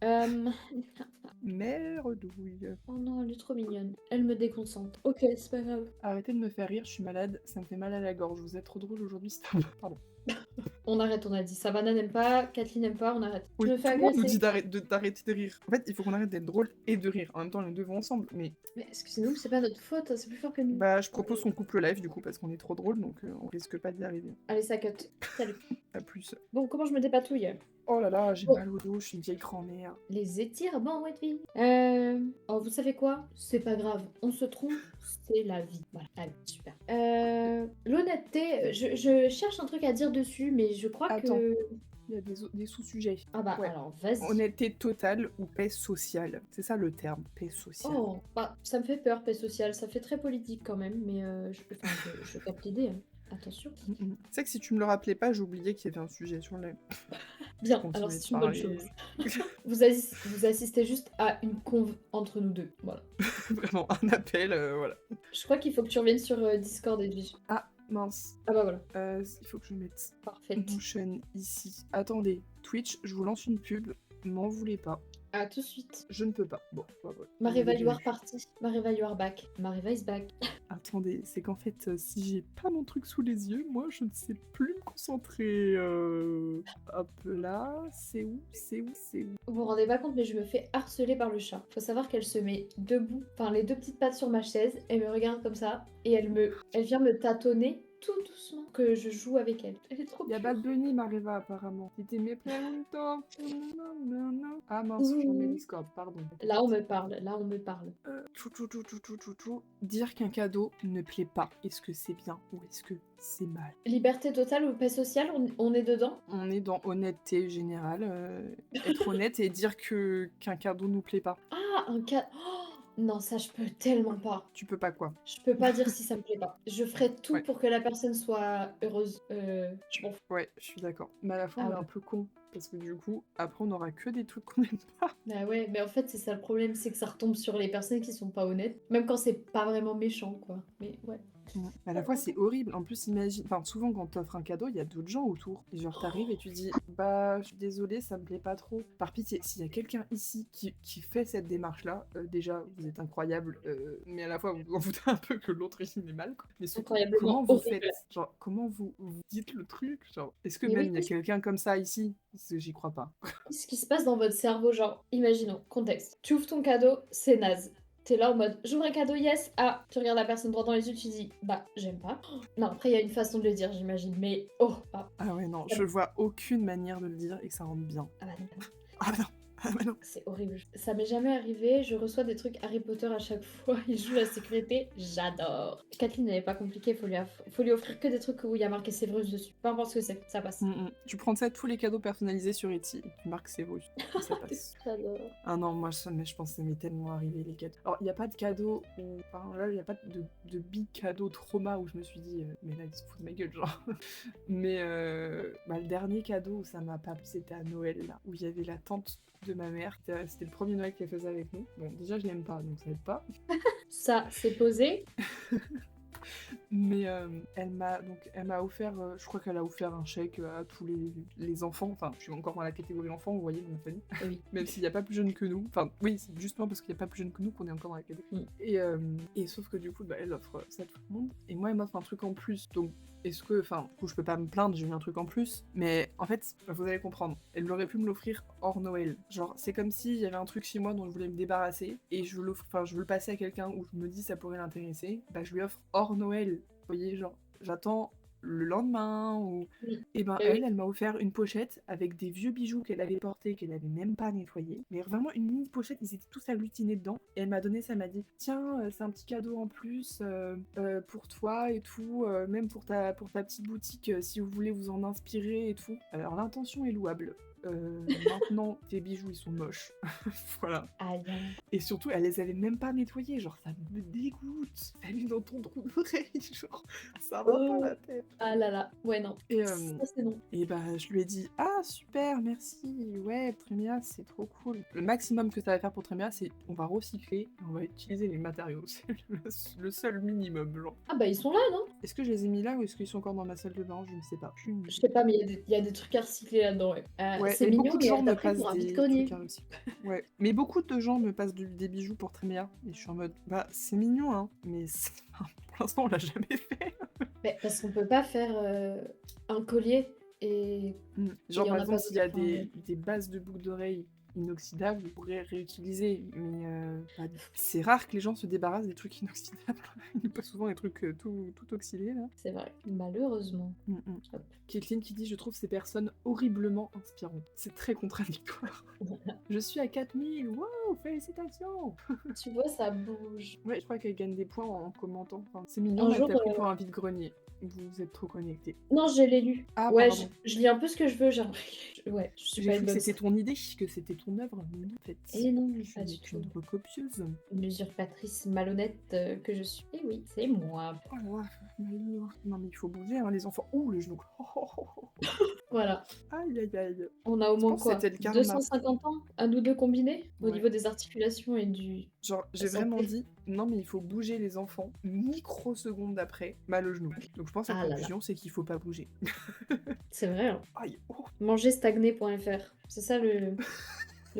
Merdouille. Oh non, elle est trop mignonne. Elle me déconcentre. Ok, c'est pas grave. Arrêtez de me faire rire, je suis malade, ça me fait mal à la gorge. Vous êtes trop drôle aujourd'hui, Pardon. On arrête, on a dit. Savannah n'aime pas, Kathleen n'aime pas, on arrête. Oui, Je me fais tout le monde nous agresser. dit d'arrêter de rire. En fait, il faut qu'on arrête d'être drôle et de rire. En même temps, les deux vont ensemble. Mais Mais excusez-nous, c'est pas notre faute, hein, c'est plus fort que nous. bah, je propose qu'on coupe le live du coup parce qu'on est trop drôle, donc on risque pas d'y arriver. Allez, ça cut. Salut. À plus. Bon, comment je me dépatouille? Oh là là, j'ai Bon. mal au dos, je suis une vieille grand-mère. Les étirements, ouais, vie. Oh, vous savez quoi? C'est pas grave. On se trompe, c'est la vie. Voilà, allez, super. L'honnêteté, je cherche un truc à dire dessus, mais je crois Attends. que... Il y a des sous-sujets. Ah bah, Ouais. alors, vas-y. Honnêteté totale ou paix sociale. C'est ça le terme, paix sociale. Oh, bah, ça me fait peur, paix sociale. Ça fait très politique quand même, mais je capte l'idée. Hein. Attention. Tu sais que si tu me le rappelais pas, j'oubliais qu'il y avait un sujet sur le live. Bien, Continuez alors de c'est une bonne parler. chose. Vous assistez juste à une conve entre nous deux. Voilà. Vraiment, un appel, voilà. Je crois qu'il faut que tu reviennes sur Discord, Edwige. Ah, mince. Ah bah voilà. Il faut que je mette Parfait. mon chaîne ici. Attendez, Twitch, je vous lance une pub. M'en voulez pas. À tout de suite. Je ne peux pas. Bon, bah voilà. Mariva, you are party. Mariva, you are back. Mariva is back. Attendez, c'est qu'en fait, si j'ai pas mon truc sous les yeux, moi, je ne sais plus me concentrer. Hop là, c'est où? Vous vous rendez pas compte, mais je me fais harceler par le chat. Faut savoir qu'elle se met debout, enfin les deux petites pattes sur ma chaise, elle me regarde comme ça, et elle vient me tâtonner tout doucement que je joue avec elle. Elle est trop Y a cute. Bad Bunny, Mariva, apparemment. C'était mes pregunto. Ah mince, j'en mets Discord, pardon. Là on me parle, là on me parle. Dire qu'un cadeau ne plaît pas, est-ce que c'est bien ou est-ce que c'est mal? Liberté totale ou paix sociale, on est dedans? On est dans honnêteté générale. Être honnête et dire qu'un cadeau nous plaît pas. Ah, un cadeau. Non, ça je peux tellement pas. Tu peux pas quoi? Je peux pas dire si ça me plaît pas. Je ferai tout Ouais. pour que la personne soit heureuse. Je m'en fous. Ouais, je suis d'accord. Mais à la fin, Ah on est ouais. un peu con. Parce que du coup, après, on aura que des trucs qu'on aime pas. Bah ouais, mais en fait, c'est ça le problème, c'est que ça retombe sur les personnes qui sont pas honnêtes. Même quand c'est pas vraiment méchant, quoi. Mais ouais. À la fois, c'est horrible. En plus, imagine. Enfin, souvent, quand t'offres un cadeau, il y a d'autres gens autour. Et genre, t'arrives et tu dis, bah, je suis désolée, ça me plaît pas trop. Par pitié, s'il y a quelqu'un ici qui fait cette démarche-là, déjà, vous êtes incroyable. Mais à la fois, vous vous en foutez un peu que l'autre ici n'est mal, quoi. Mais surtout, Incroyablement comment vous horrible. faites? Genre, comment vous dites le truc? Genre, est-ce que Mais même oui, il y a quelqu'un comme ça ici? Parce que j'y crois pas. ce qui se passe dans votre cerveau, genre, imaginons, contexte. Tu ouvres ton cadeau, c'est naze. T'es là en mode, j'ouvre un cadeau, yes. Ah, tu regardes la personne droit dans les yeux, tu dis, bah, j'aime pas. Non, après, il y a une façon de le dire, j'imagine, mais oh, ah. Ah ouais, non, je vois aucune manière de le dire et que ça rentre bien. Ah bah non. Ah bah non, ah bah non. C'est horrible. Ça m'est jamais arrivé, je reçois des trucs Harry Potter à chaque fois, il joue la sécurité, j'adore. Kathleen n'est pas compliquée, faut lui offrir que des trucs où il y a marqué Sévrus dessus. Peu importe ce que c'est, ça passe. Tu prends ça tous les cadeaux personnalisés sur Etsy, tu marques Sévrus, et ça passe. J'adore. Ah non, moi je pense que ça m'est tellement arrivé les cadeaux. Alors il n'y a pas de cadeau, enfin là il n'y a pas de big cadeau trauma où je me suis dit, mais là ils se foutent de ma gueule genre. Mais bah, le dernier cadeau où ça m'a pas plu, c'était à Noël là, où il y avait la tante de ma mère. C'était le premier Noël qu'elle faisait avec nous. Bon, déjà, je l'aime pas, donc ça aide pas. Ça, c'est posé. Mais elle m'a offert, je crois qu'elle a offert un chèque à tous les enfants. Enfin, je suis encore dans la catégorie enfants, vous voyez, dans ma famille. Oui. Même s'il n'y a pas plus jeune que nous. Enfin, oui, c'est justement parce qu'il n'y a pas plus jeune que nous qu'on est encore dans la catégorie. Et sauf que du coup, bah, elle offre ça à tout le monde. Et moi, elle m'offre un truc en plus. Donc, est-ce que, enfin, du coup, je peux pas me plaindre, j'ai eu un truc en plus. Mais en fait, vous allez comprendre. Elle aurait pu me l'offrir hors Noël. Genre, c'est comme s'il y avait un truc chez moi dont je voulais me débarrasser. Et je veux le passer à quelqu'un où je me dis ça pourrait l'intéresser. Bah, je lui offre hors Noël. Vous voyez, genre, j'attends le lendemain ou... Oui. Et ben elle m'a offert une pochette avec des vieux bijoux qu'elle avait portés, qu'elle n'avait même pas nettoyés. Mais vraiment une mini pochette, ils étaient tous agglutinés dedans. Et elle m'a donné ça, elle m'a dit, tiens, c'est un petit cadeau en plus pour toi et tout, même pour ta petite boutique, si vous voulez vous en inspirer et tout. Alors l'intention est louable. maintenant tes bijoux ils sont moches. Voilà. Aïe. Et surtout, elle les avait même pas nettoyés, genre ça me dégoûte. T'as mis dans ton trou d'oreille, genre ça va pas la tête. Ah là là, ouais non. Et, Ça c'est non. et bah je lui ai dit ah super merci ouais Trémia c'est trop cool. Le maximum que ça va faire pour Trémia c'est on va recycler et on va utiliser les matériaux. C'est le seul minimum genre. Ah bah ils sont là non? Est-ce que je les ai mis là ou est-ce qu'ils sont encore dans ma salle de bain? Je ne sais pas. Je sais pas mais il y a des trucs à recycler là-dedans ouais. Ouais, C'est mais mignon beaucoup de mais gens elle me t'a pris passent pour un des vide-grenier. trucs à recycler. Ouais, mais beaucoup de gens me passent des bijoux pour Trémia et je suis en mode bah c'est mignon hein, mais pour l'instant on l'a jamais fait. Mais parce qu'on peut pas faire un collier et Genre y en par a exemple pas s'il y a d'autres, enfin, des bases de boucles d'oreilles inoxydables, on pourrait réutiliser, mais bah, c'est rare que les gens se débarrassent des trucs inoxydables. Il pas souvent des trucs tout oxydés là. c'est vrai, malheureusement. Hop. Caitlin qui dit je trouve ces personnes horriblement inspirantes. C'est très contradictoire. Je suis à 4000, wow, félicitations. Tu vois, ça bouge. Ouais, je crois qu'elle gagne des points en commentant. Enfin, c'est mignon, Un mais elle jour, t'a pris pour un vide-grenier. Vous êtes trop connectés. Non, je l'ai lu. Ah, ouais, pardon. je lis un peu ce que je veux, genre. Ouais, je suis J'ai pas cru une que bonne. c'était ton idée, que c'était ton œuvre, mais non, en fait. Et non, je pas du suis tout. une recopieuse. Une usurpatrice malhonnête que je suis. Et oui, c'est moi. Oh là là, malheur. Non mais il faut bouger, hein, les enfants. Ouh, le genou. Voilà. Aïe, aïe, aïe. On a au Je moins pense que quoi c'était le karma. 250 ans à nous deux combinés au Ouais. niveau des articulations et du. Genre, j'ai santé. vraiment dit, non mais il faut bouger les enfants. Microsecondes après, mal au genou. Donc je pense que la Ah là là. conclusion, c'est qu'il faut pas bouger. C'est vrai. Hein. Aïe, oh, Mangerstagné.fr. C'est ça le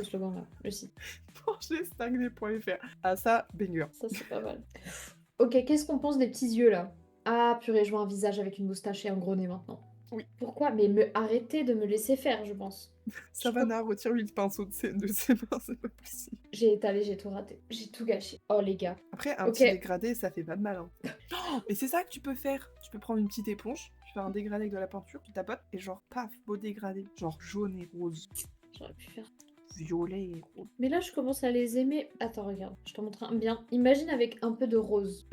slogan là, le site. mangerstagné.fr. Ah ça, banger. Ça c'est pas mal. Ok, qu'est-ce qu'on pense des petits yeux là? Ah purée, je vois un visage avec une moustache et un gros nez maintenant. Oui. Pourquoi? Mais arrêtez de me laisser faire, je pense. Savannah, retire-lui le pinceau de ses mains, c'est pas possible. J'ai étalé, j'ai tout raté. J'ai tout gâché. Oh les gars. Après, un Ok. petit dégradé, ça fait pas de mal. Hein. Oh, et c'est ça que tu peux faire. Tu peux prendre une petite éponge, tu fais un dégradé avec de la peinture, tu tapotes, et genre, paf, beau dégradé. Genre jaune et rose. J'aurais pu faire. Violet et rose. Mais là, je commence à les aimer. Attends, regarde. Je te montre un bien. Imagine avec un peu de rose.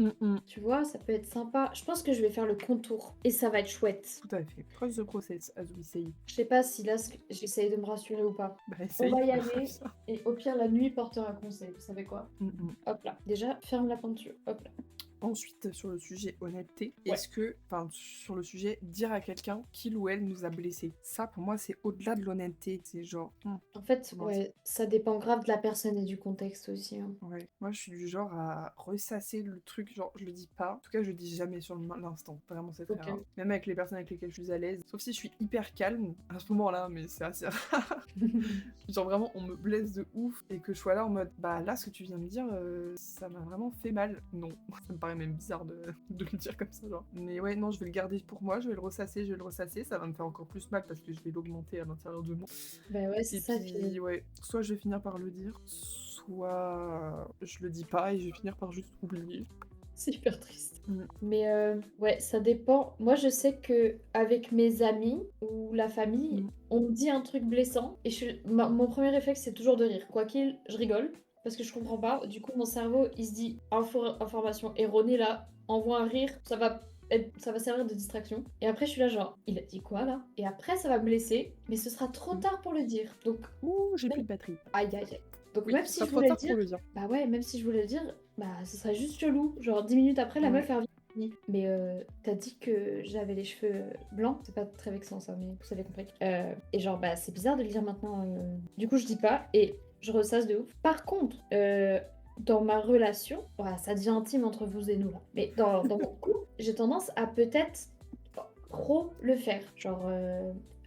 Tu vois, ça peut être sympa. Je pense que je vais faire le contour. Et ça va être chouette. Tout à fait. Trust the process, as we say. Je sais pas si là, j'essaye de me rassurer ou pas. Bah, On essaye. va y aller. Et au pire, la nuit portera conseil. Vous savez quoi? Mm. Hop là. Déjà, ferme la peinture. Hop là. Ensuite, sur le sujet honnêteté, Ouais. est-ce que, enfin, sur le sujet dire à quelqu'un qu'il ou elle nous a blessés, ça pour moi c'est au-delà de l'honnêteté, c'est genre, En fait, Comment ouais, ça dépend grave de la personne et du contexte aussi. Hein. ouais, moi je suis du genre à ressasser le truc, genre je le dis pas, en tout cas je le dis jamais sur l'instant, vraiment c'est très Ok. rare. Même avec les personnes avec lesquelles je suis à l'aise, sauf si je suis hyper calme à ce moment-là, mais c'est assez rare. Genre vraiment on me blesse de ouf et que je sois là en mode, bah là ce que tu viens de dire, ça m'a vraiment fait mal. Non, ça me paraît même bizarre de le dire comme ça, genre. Mais ouais, non, je vais le garder pour moi, je vais le ressasser, ça va me faire encore plus mal parce que je vais l'augmenter à l'intérieur de moi. Bah ouais, c'est Et ça. puis, ouais, soit je vais finir par le dire, soit je le dis pas et je vais finir par juste oublier. C'est hyper triste. Mm. Mais ouais, ça dépend. Moi, je sais que avec mes amis ou la famille, on me dit un truc blessant et mon premier réflexe, c'est toujours de rire. Quoi qu'il, je rigole parce que je comprends pas. Du coup, mon cerveau, il se dit information erronée là, envoie un rire, ça va servir de distraction. Et après, je suis là genre, il a dit quoi là? Et après, ça va me blesser, mais ce sera trop tard pour le dire. Donc, Ouh, j'ai plus de batterie. aïe aïe aïe. Donc Oui, même ce si sera je trop voulais tard le dire, pour le dire. bah ouais, même si je voulais le dire, bah ce serait juste chelou. Genre 10 minutes après, la Ouais. meuf elle revient. Mais t'as dit que j'avais les cheveux blancs, c'est pas très vexant ça, mais vous avez compris. Et genre bah c'est bizarre de le dire maintenant. Du coup je dis pas et je ressasse de ouf. Par contre, dans ma relation, voilà, ça devient intime entre vous et nous là. Mais dans mon couple, j'ai tendance à peut-être trop le faire. Genre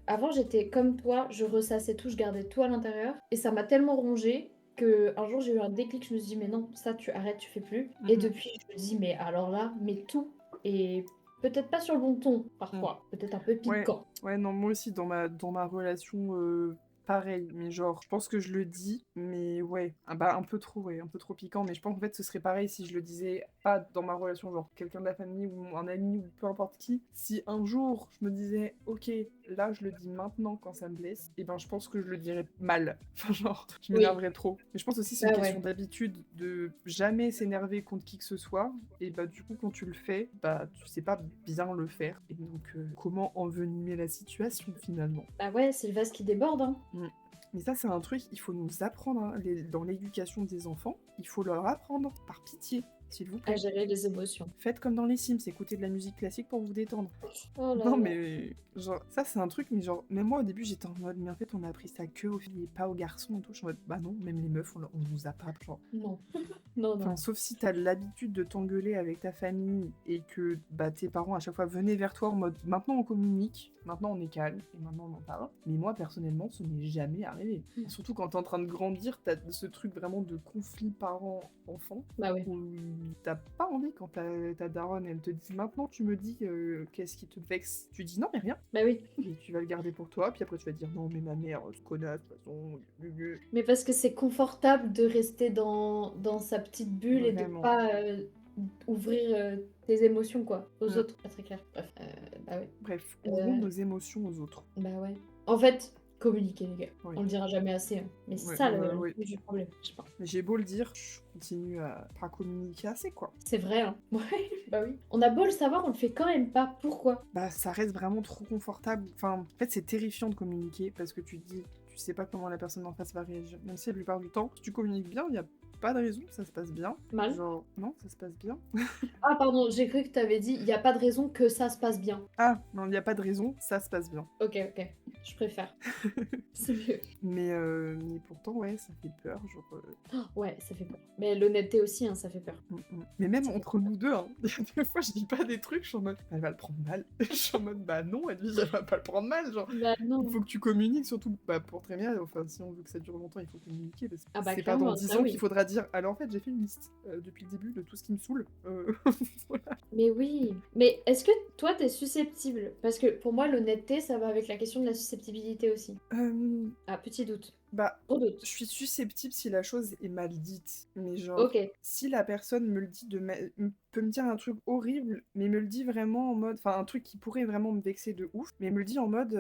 avant j'étais comme toi, je ressassais tout, je gardais tout à l'intérieur et ça m'a tellement rongée que un jour j'ai eu un déclic, je me suis dit mais non, ça tu arrêtes, tu fais plus. Et depuis je me dis mais alors là, mais tout et peut-être pas sur le bon ton parfois, peut-être un peu piquant. Ouais, non, moi aussi dans ma relation pareil, mais genre je pense que je le dis, mais ouais, un peu trop piquant, mais je pense qu'en fait ce serait pareil si je le disais pas dans ma relation, genre quelqu'un de la famille ou un ami ou peu importe qui. Si un jour je me disais ok, là je le dis maintenant quand ça me blesse, et ben je pense que je le dirais mal. Enfin genre, je m'énerverais trop. Mais je pense aussi c'est une question d'habitude de jamais s'énerver contre qui que ce soit, et bah du coup quand tu le fais, bah tu sais pas bien le faire. Et donc comment envenimer la situation finalement. Bah ouais, c'est le vase qui déborde hein. Mais ça, c'est un truc, il faut nous apprendre, hein, dans l'éducation des enfants, il faut leur apprendre, par pitié, s'il vous À plaît. gérer les émotions. Faites comme dans les Sims, écoutez de la musique classique pour vous détendre. Oh là Non, là. mais genre, ça, c'est un truc, mais genre, même moi, au début, j'étais en mode, mais en fait, on a appris ça que aux filles et pas aux garçons et tout. Je suis en mode, bah non, même les meufs, on nous a pas, genre. Non. Non, Enfin, non. sauf si t'as l'habitude de t'engueuler avec ta famille et que bah, tes parents à chaque fois venaient vers toi en mode maintenant on communique, maintenant on est calme et maintenant on en parle. Mais moi personnellement, ce n'est jamais arrivé. Surtout quand t'es en train de grandir, t'as ce truc vraiment de conflit parent-enfant Bah oui. où t'as pas envie quand ta daronne elle te dit maintenant tu me dis qu'est-ce qui te vexe. Tu dis non mais rien Bah oui. et tu vas le garder pour toi puis après tu vas dire non mais ma mère se connasse de toute façon. Mais parce que c'est confortable de rester dans sa petite bulle et de Vraiment. pas ouvrir tes émotions quoi aux autres. Pas très clair. Bref. Bah oui. Bref, ouvrons nos émotions aux autres. Bah ouais. En fait, communiquer les gars. Oui. On le dira jamais assez. Hein. Mais c'est Ouais, ça oui. le du problème. Je sais pas. Mais j'ai beau le dire, je continue à pas communiquer assez, quoi. C'est vrai, hein. Ouais, bah oui. On a beau le savoir, on le fait quand même pas. Pourquoi? Bah, ça reste vraiment trop confortable. Enfin, en fait, c'est terrifiant de communiquer parce que tu te dis, tu sais pas comment la personne en face va réagir. Même si la plupart du temps, si tu communiques bien, il y a pas de raison, ça se passe bien. Mal? Genre, non, ça se passe bien. Ah pardon, j'ai cru que t'avais dit il y a pas de raison que ça se passe bien. Ah, non, il y a pas de raison, ça se passe bien. Ok, ok. Je préfère. C'est mieux. Mais pourtant, ouais, ça fait peur, genre... Oh, ouais, ça fait peur. Mais l'honnêteté aussi, hein, ça fait peur. Mais même entre nous deux, hein, des fois, je dis pas des trucs, je suis en mode, elle va le prendre mal. Je suis en mode, bah non, elle va pas le prendre mal, genre... Bah non. Il faut que tu communiques, surtout bah, pour très bien. Enfin, si on veut que ça dure longtemps, il faut communiquer. Parce que Ah bah c'est pas dans clairement, 10 ça ans oui. qu'il faudra dire. Alors en fait, j'ai fait une liste depuis le début de tout ce qui me saoule. Voilà. Mais oui. Mais est-ce que toi, t'es susceptible? Parce que pour moi, l'honnêteté, ça va avec la question de la susceptibilité aussi. Ah, petit doute. Bah, Gros doute. je suis susceptible si la chose est mal dite. Mais genre, Ok. si la personne me le dit peut me dire un truc horrible, mais me le dit vraiment en mode... Enfin, un truc qui pourrait vraiment me vexer de ouf, mais me le dit en mode...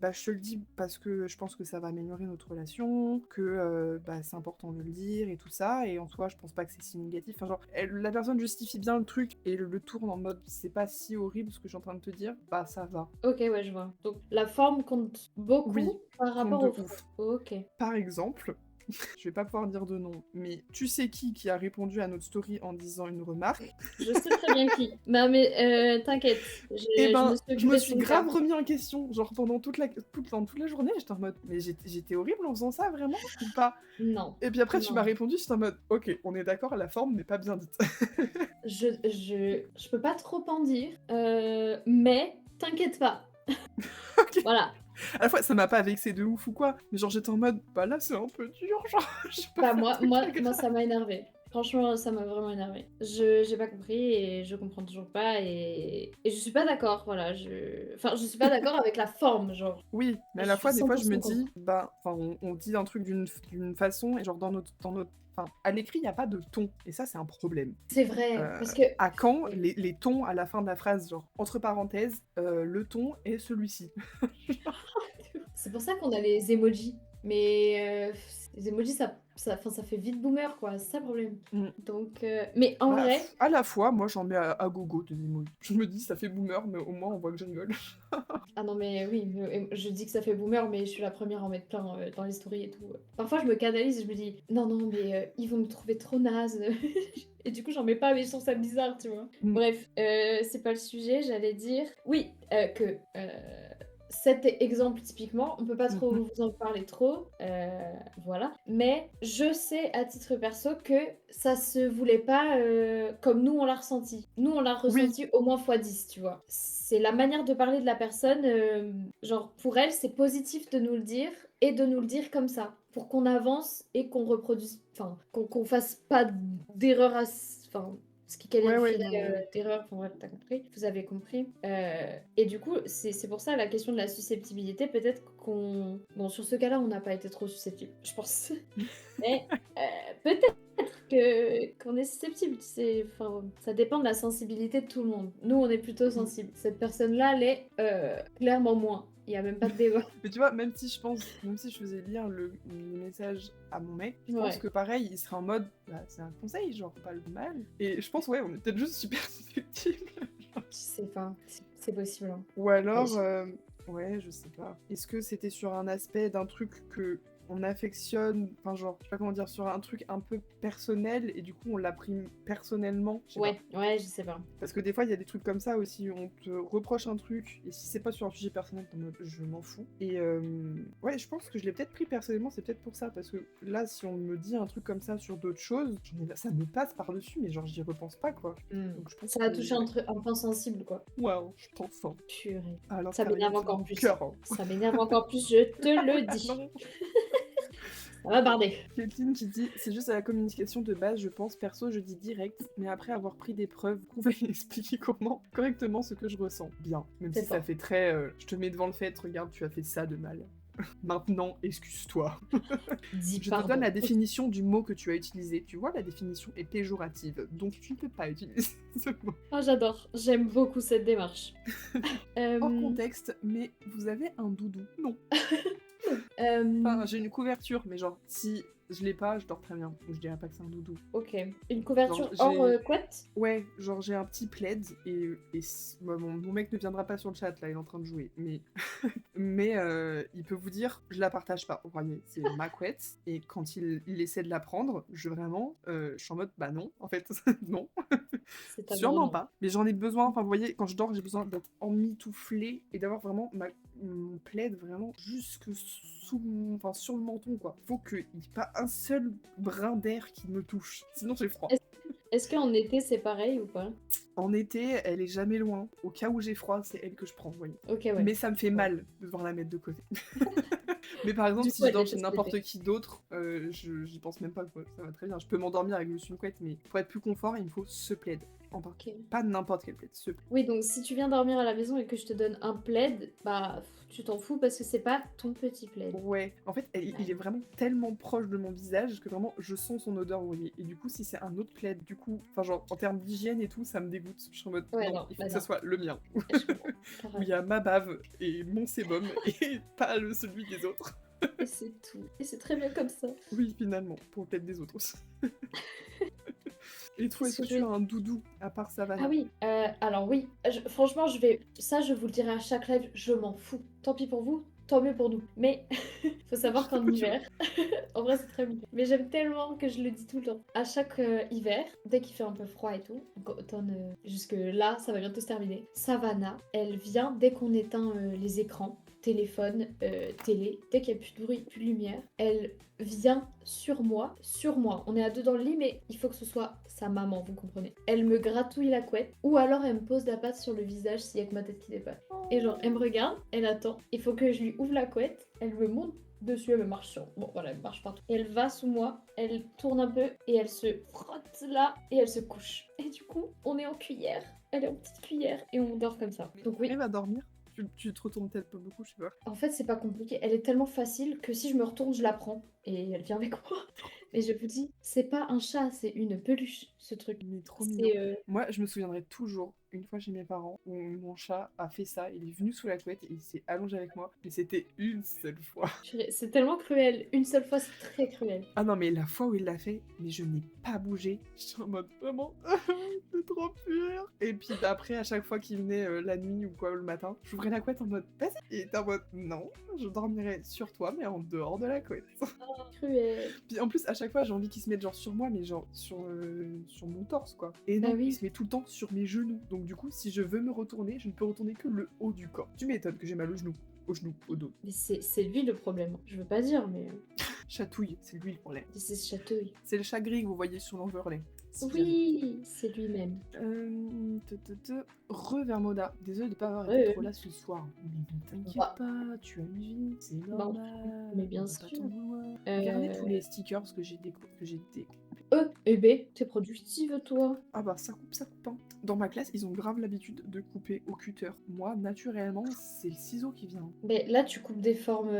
bah, je te le dis parce que je pense que ça va améliorer notre relation, que bah, c'est important de le dire et tout ça, et en soi, je pense pas que c'est si négatif. Enfin, genre, la personne justifie bien le truc et le tourne en mode c'est pas si horrible ce que je suis en train de te dire, bah ça va. Ok, ouais, je vois. Donc la forme compte beaucoup Oui, par rapport compte au de fond. ouf. Ok. Par exemple, je vais pas pouvoir dire de nom, mais tu sais qui a répondu à notre story en disant une remarque? Je sais très bien qui. Non mais t'inquiète, Et je me ben, suis je me occupée de suis son grave cas. remis en question, genre pendant toute la journée, j'étais en mode, mais j'étais horrible en faisant ça, vraiment, ou pas? Non. Et puis après, tu Non. m'as répondu, j'étais en mode, ok, on est d'accord, la forme n'est pas bien dite. Je peux pas trop en dire, mais t'inquiète pas. Ok. Voilà. À la fois, ça m'a pas vexé de ouf ou quoi, mais genre j'étais en mode, bah là c'est un peu dur, genre, je peux Bah faire moi, un truc moi, très moi grave. ça m'a énervé. Franchement, ça m'a vraiment énervé. J'ai pas compris et je comprends toujours pas et je suis pas d'accord, voilà. Enfin, je suis pas d'accord avec la forme, genre. Oui, mais à Je la suis fois, des fois, je me 100% contre. dis, bah, enfin, on dit un truc d'une façon, et genre enfin, à l'écrit, il n'y a pas de ton, et ça, c'est un problème. C'est vrai, parce que À quand les tons à la fin de la phrase, genre, entre parenthèses, le ton est celui-ci. c'est pour ça qu'on a les emojis. Mais les emojis, enfin, ça fait vite boomer, quoi. C'est ça le problème. Mm. Donc, mais en Bah, vrai, à la fois, moi, j'en mets à gogo des emojis. Je me dis, ça fait boomer, mais au moins, on voit que je rigole. ah non, mais oui, je dis que ça fait boomer, mais je suis la première à en mettre plein dans les stories et tout. Parfois, je me canalise et je me dis, non, non, mais ils vont me trouver trop naze. Et du coup, j'en mets pas, mais je trouve ça bizarre, tu vois. Mm. Bref, c'est pas le sujet, j'allais dire. Oui, que cet exemple, typiquement, on peut pas trop vous en parler trop, voilà. Mais je sais, à titre perso, que ça se voulait pas comme nous, on l'a ressenti. Nous, on l'a ressenti au moins x10, tu vois. C'est la manière de parler de la personne, genre, pour elle, c'est positif de nous le dire, et de nous le dire comme ça, pour qu'on avance et qu'on reproduise, enfin, qu'on fasse pas d'erreur enfin, ce qui qualifierait d'erreur, enfin bref, t'as compris, vous avez compris. Et du coup, c'est pour ça la question de la susceptibilité, peut-être qu'on... Bon, sur ce cas-là, on n'a pas été trop susceptible, je pense. Mais peut-être qu'on est susceptible, enfin, ça dépend de la sensibilité de tout le monde. Nous, on est plutôt sensible. Cette personne-là, elle est clairement moins. Il n'y a même pas de débat. Mais tu vois, même si je faisais lire le message à mon mec, je pense que pareil, il serait en mode, bah, c'est un conseil, genre, pas le mal. Et je pense, ouais, on est peut-être juste super susceptibles. Je sais pas, c'est possible. Hein. Ou alors, ouais, je sais pas. Est-ce que c'était sur un aspect d'un truc que on affectionne, enfin genre, je sais pas comment dire, sur un truc un peu personnel et du coup on l'a pris personnellement, je sais pas. Ouais, je sais pas. Parce que des fois il y a des trucs comme ça aussi, on te reproche un truc et si c'est pas sur un sujet personnel, t'es en mode je m'en fous. Et ouais, je pense que je l'ai peut-être pris personnellement, c'est peut-être pour ça, parce que là si on me dit un truc comme ça sur d'autres choses, ça me passe par-dessus, mais genre j'y repense pas quoi. Donc je pense Ça a que... touché un point sensible, quoi. Ouais, je pense. Hein. Purée. Alors Ça t'as rien m'énerve dit encore mon plus. cœur. Hein. Ça m'énerve encore plus, je te le dis. Non. Ça va barder. Kathleen qui dit c'est juste à la communication de base, je pense. Perso, je dis direct, mais après avoir pris des preuves, vous pouvez expliquer correctement ce que je ressens. Bien, même C'est si ça fort. fait très. Je te mets devant le fait, regarde, tu as fait ça de mal. Maintenant, excuse-toi. Dis Je te pardon. donne la définition du mot que tu as utilisé. Tu vois, la définition est péjorative, donc tu ne peux pas utiliser ce mot. Oh, j'adore. J'aime beaucoup cette démarche. Hors contexte, mais vous avez un doudou? Non. Euh, Enfin, j'ai une couverture, mais genre, si je l'ai pas, je dors très bien. Donc je dirais pas que c'est un doudou. Ok. Une couverture Genre, hors couette? Ouais, genre j'ai un petit plaid et bah, mon mec ne viendra pas sur le chat là, il est en train de jouer. Mais il peut vous dire, je la partage pas. Vous voyez, c'est ma couette et quand il essaie de la prendre, je suis en mode bah non, en fait non, C'est ta sûrement non. pas. Mais j'en ai besoin. Enfin vous voyez, quand je dors, j'ai besoin d'être emmitouflée et d'avoir vraiment mon plaid vraiment jusque sur le menton quoi. Faut qu'il n'y ait pas un seul brin d'air qui me touche, sinon j'ai froid. Est-ce qu'en été c'est pareil ou pas? En été, elle est jamais loin. Au cas où j'ai froid, c'est elle que je prends, vous voyez. Ok, ouais. Mais ça me fait mal de devoir la mettre de côté. Mais par exemple, Du si coup, je elle dors chez déteste n'importe l'été. qui d'autre, j'y pense même pas, quoi. Ça va très bien. Je peux m'endormir avec juste une couette, mais pour être plus confort, il me faut ce plaid. En part. Ok. Pas n'importe quel plaid, ce plaid. Oui, donc si tu viens dormir à la maison et que je te donne un plaid, bah tu t'en fous parce que c'est pas ton petit plaid. Ouais, en fait, il est vraiment tellement proche de mon visage que vraiment je sens son odeur, vous voyez. Et du coup, si c'est un autre plaid, du coup, enfin, genre en termes d'hygiène et tout, ça me dégoûte. Je suis en mode, Ouais, non, non, il faut bah que ça non. soit le mien. Je comprends. Où il y a ma bave et mon sébum et pas celui des autres. Et c'est tout. Et c'est très bien comme ça. Oui, finalement, pour le plaid des autres aussi. Et toi, est-ce que tu as un doudou à part Savannah? Ah oui, alors oui, franchement, je vous le dirai à chaque live, je m'en fous. Tant pis pour vous, tant mieux pour nous. Mais faut savoir qu'en hiver, en vrai c'est très mignon, mais j'aime tellement que je le dis tout le temps. À chaque hiver, dès qu'il fait un peu froid et tout, donc automne, jusque là, ça va bientôt se terminer. Savannah, elle vient dès qu'on éteint les écrans, téléphone, télé, dès qu'il n'y a plus de bruit, plus de lumière, elle vient sur moi. On est à deux dans le lit, mais il faut que ce soit sa maman, vous comprenez. Elle me gratouille la couette, ou alors elle me pose la patte sur le visage s'il y a que ma tête qui dépasse. Et genre, elle me regarde, elle attend, il faut que je lui ouvre la couette, elle me monte dessus, elle me marche sur. Bon, voilà, elle marche partout. Et elle va sous moi, elle tourne un peu, et elle se frotte là, et elle se couche. Et du coup, on est en cuillère, elle est en petite cuillère, et on dort comme ça. Donc oui. Elle va dormir. Tu te retournes peut-être pas beaucoup, je sais pas. En fait, c'est pas compliqué. Elle est tellement facile que si je me retourne, je la prends. Et elle vient avec moi. Et je vous dis, c'est pas un chat, c'est une peluche, ce truc. Il est trop mignon. Moi, je me souviendrai toujours, une fois chez mes parents, où mon chat a fait ça. Il est venu sous la couette et il s'est allongé avec moi. Mais c'était une seule fois. C'est tellement cruel. Une seule fois, c'est très cruel. Ah non, mais la fois où il l'a fait, mais je n'ai pas bougé. J'étais en mode, vraiment, c'est trop pur. Et puis après, à chaque fois qu'il venait la nuit ou quoi, le matin, j'ouvrais la couette en mode, vas-y. Et il était en mode, non, je dormirai sur toi, mais en dehors de la couette. Oh, cruel. Puis en plus, à chaque fois, j'ai envie qu'il se mette genre sur moi, mais genre sur mon torse, quoi. Et non, Bah oui. il se met tout le temps sur mes genoux. Donc du coup, si je veux me retourner, je ne peux retourner que le haut du corps. Tu m'étonnes que j'ai mal au genou, au dos. Mais c'est lui le problème. Je veux pas dire, mais Chatouille, c'est lui le problème. c'est ce chatouille. C'est le chat gris que vous voyez sur l'enverlet. Oui, c'est lui-même. Revermoda. Désolée de pas avoir été trop là ce soir. Mais ne t'inquiète Bah. pas, tu as une vie, c'est normal. Mais bien on va sûr. pas t'en vouloir. Regardez tous les stickers que j'ai découpés. Eh ben, t'es productive, toi. Ah bah ça coupe hein. Dans ma classe, ils ont grave l'habitude de couper au cutter. Moi, naturellement, c'est le ciseau qui vient. Mais là, tu coupes des formes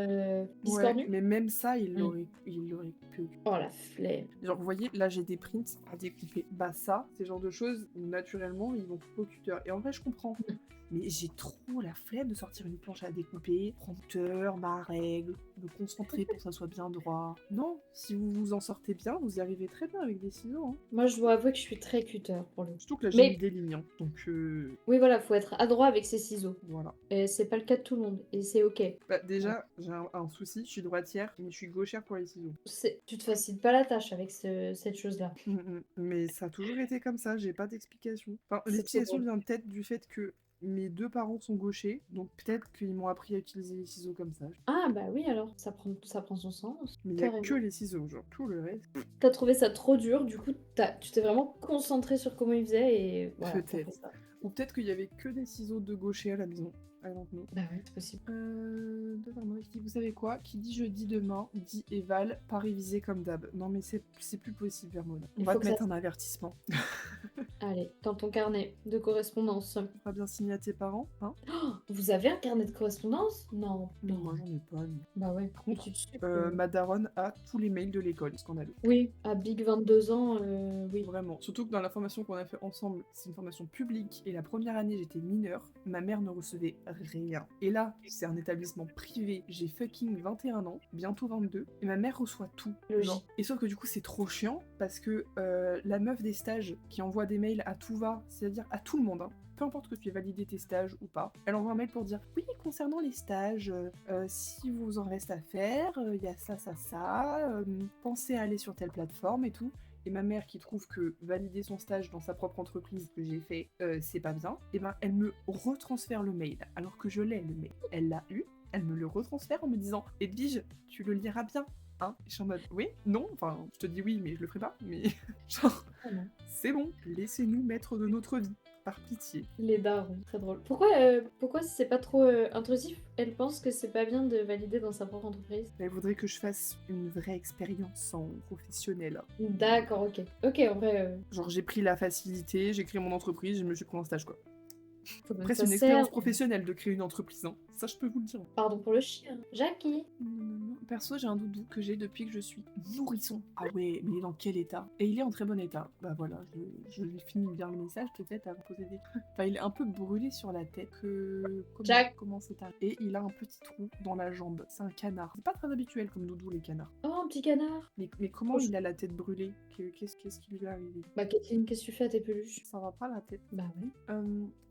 biscornues. Ouais, mais même ça, il l'aurait coupé au cutter. Oh la flemme. Genre, vous voyez, là, j'ai des prints à découper. Bah ça, c'est le genre de choses où, naturellement, ils vont couper au cutter. Et en vrai, je comprends. Mais j'ai trop la flemme de sortir une planche à découper, prompteur, ma règle, me concentrer pour que ça soit bien droit. Non, si vous vous en sortez bien, vous y arrivez très bien avec des ciseaux. Hein. Moi, je dois avouer que je suis très cutter pour le coup. Surtout que là, j'ai Mais mis des lignes. Hein. Donc, oui, voilà, faut être adroit avec ses ciseaux. voilà. Et c'est pas le cas de tout le monde. Et c'est ok. Bah, déjà, j'ai un souci. Je suis droitière, mais je suis gauchère pour les ciseaux. Tu te facilites pas la tâche avec cette chose-là. Mais ça a toujours été comme ça. J'ai pas d'explication. Enfin, C'est trop l'explication drôle. vient peut-être du fait que mes deux parents sont gauchers. Donc, peut-être qu'ils m'ont appris à utiliser les ciseaux comme ça. Ah bah oui alors, ça prend son sens. Mais il y a que Carrément. les ciseaux. Genre, tout le reste. T'as trouvé ça trop dur, du coup, tu t'es vraiment concentré sur comment il faisait et voilà, t'as fait Peut-être. ça. Ou peut-être qu'il y avait que des ciseaux de gaucher à la maison. I don't know. Bah ouais, c'est possible. Vous savez quoi? Qui dit jeudi demain, dit Eval, pas révisé comme d'hab. Non mais c'est plus possible, Vermona. On Il va faut te que ça mettre un avertissement. Allez, dans ton carnet de correspondance. Pas bien signé à tes parents, hein? Vous avez un carnet de correspondance? Non. Non, moi j'en ai pas. Mais... Bah ouais. Par contre, Tu sais ma daronne a tous les mails de l'école, scandaleux. Oui, à Big 22 ans, oui. Vraiment. Surtout que dans la formation qu'on a fait ensemble, c'est une formation publique, et la première année j'étais mineure, ma mère ne recevait rien. Et là, c'est un établissement privé, j'ai fucking 21 ans, bientôt 22, et ma mère reçoit tout. Logique. Genre. Et sauf que du coup c'est trop chiant, parce que la meuf des stages qui envoie des mails à tout va, c'est-à-dire à tout le monde, hein, peu importe que tu aies validé tes stages ou pas, elle envoie un mail pour dire oui, concernant les stages, si vous en reste à faire, il y a ça, pensez à aller sur telle plateforme et tout. Et ma mère qui trouve que valider son stage dans sa propre entreprise que j'ai fait, c'est pas bien, et ben elle me retransfère le mail, alors que je l'ai le mail. Elle l'a eu, elle me le retransfère en me disant Edwige, tu le liras bien. Hein, je suis en mode oui, non, enfin je te dis oui mais je le ferai pas, mais genre c'est bon, laissez-nous maître de notre vie, par pitié. Les darons, très drôle. Pourquoi si c'est pas trop intrusif, elle pense que c'est pas bien de valider dans sa propre entreprise? Elle voudrait que je fasse une vraie expérience en professionnel. D'accord, ok. Ok, en vrai. Genre j'ai pris la facilité, j'ai créé mon entreprise, je me suis pris en stage quoi. Faut même Après, c'est ça une sert. expérience professionnelle de créer une entreprise, hein. Ça je peux vous le dire. Pardon pour le chien. Jackie. Perso, j'ai un doudou que j'ai depuis que je suis nourrisson. Ah ouais, mais il est dans quel état? Et il est en très bon état. Bah voilà, je lui finis bien le message peut-être avant de poser des... Enfin, il est un peu brûlé sur la tête. Comment c'est arrivé? Et il a un petit trou dans la jambe. C'est un canard. C'est pas très habituel comme doudou, les canards. Oh, un petit canard. Mais comment il a la tête brûlée? Qu'est-ce qui lui est arrivé? Bah Kathleen, qu'est-ce que tu fais à tes peluches? Ça va pas la tête. Bah ouais.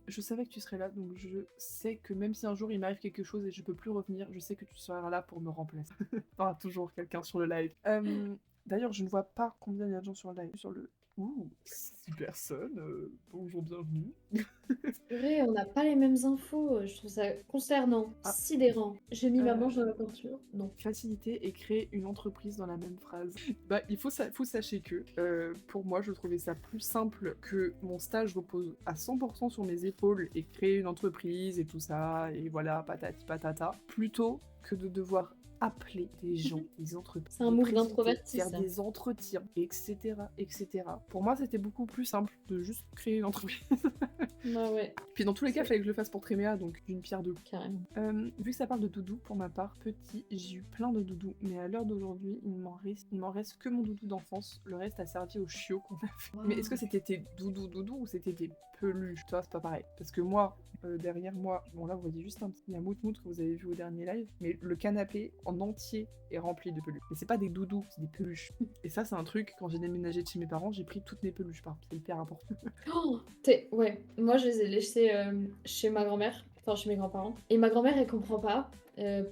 Je savais que tu serais là, donc je sais que même si un jour il m'arrive quelque chose et je peux plus revenir, je sais que tu seras là pour me remplacer. T'auras toujours quelqu'un sur le live. D'ailleurs, je ne vois pas combien il y a de gens sur le live. Sur le... Ouh, 6 personnes. Bonjour, bienvenue. C'est vrai, on n'a pas les mêmes infos. Je trouve ça concernant, sidérant. J'ai mis ma manche dans la peinture. Non. Faciliter et créer une entreprise dans la même phrase. Bah, il faut sachez que, pour moi, je trouvais ça plus simple que mon stage repose à 100% sur mes épaules et créer une entreprise et tout ça, et voilà, patati patata, plutôt que de devoir appeler des gens, des entreprises. C'est un move d'introverti, faire ça. des entretiens, etc., etc. Pour moi, c'était beaucoup plus simple de juste créer une entreprise. Bah ouais. Puis dans tous les cas, il fallait que je le fasse pour Tréméa, donc d'une pierre deux coups. Carrément. Vu que ça parle de doudou, pour ma part, petit, j'ai eu plein de doudous, mais à l'heure d'aujourd'hui, il m'en reste que mon doudou d'enfance. Le reste a servi au chiot qu'on a fait. Wow. Mais est-ce que c'était tes doudous ou c'était des peluches? Toi, c'est pas pareil. Parce que moi, derrière moi, bon là, vous voyez juste un petit mout que vous avez vu au dernier live, mais le canapé en entier est rempli de peluches. Mais c'est pas des doudous, c'est des peluches. Et ça, c'est un truc, quand j'ai déménagé de chez mes parents, j'ai pris toutes mes peluches, c'est hyper important. Oh, ouais, moi je les ai laissées chez ma grand-mère, enfin chez mes grands-parents. Et ma grand-mère, elle comprend pas.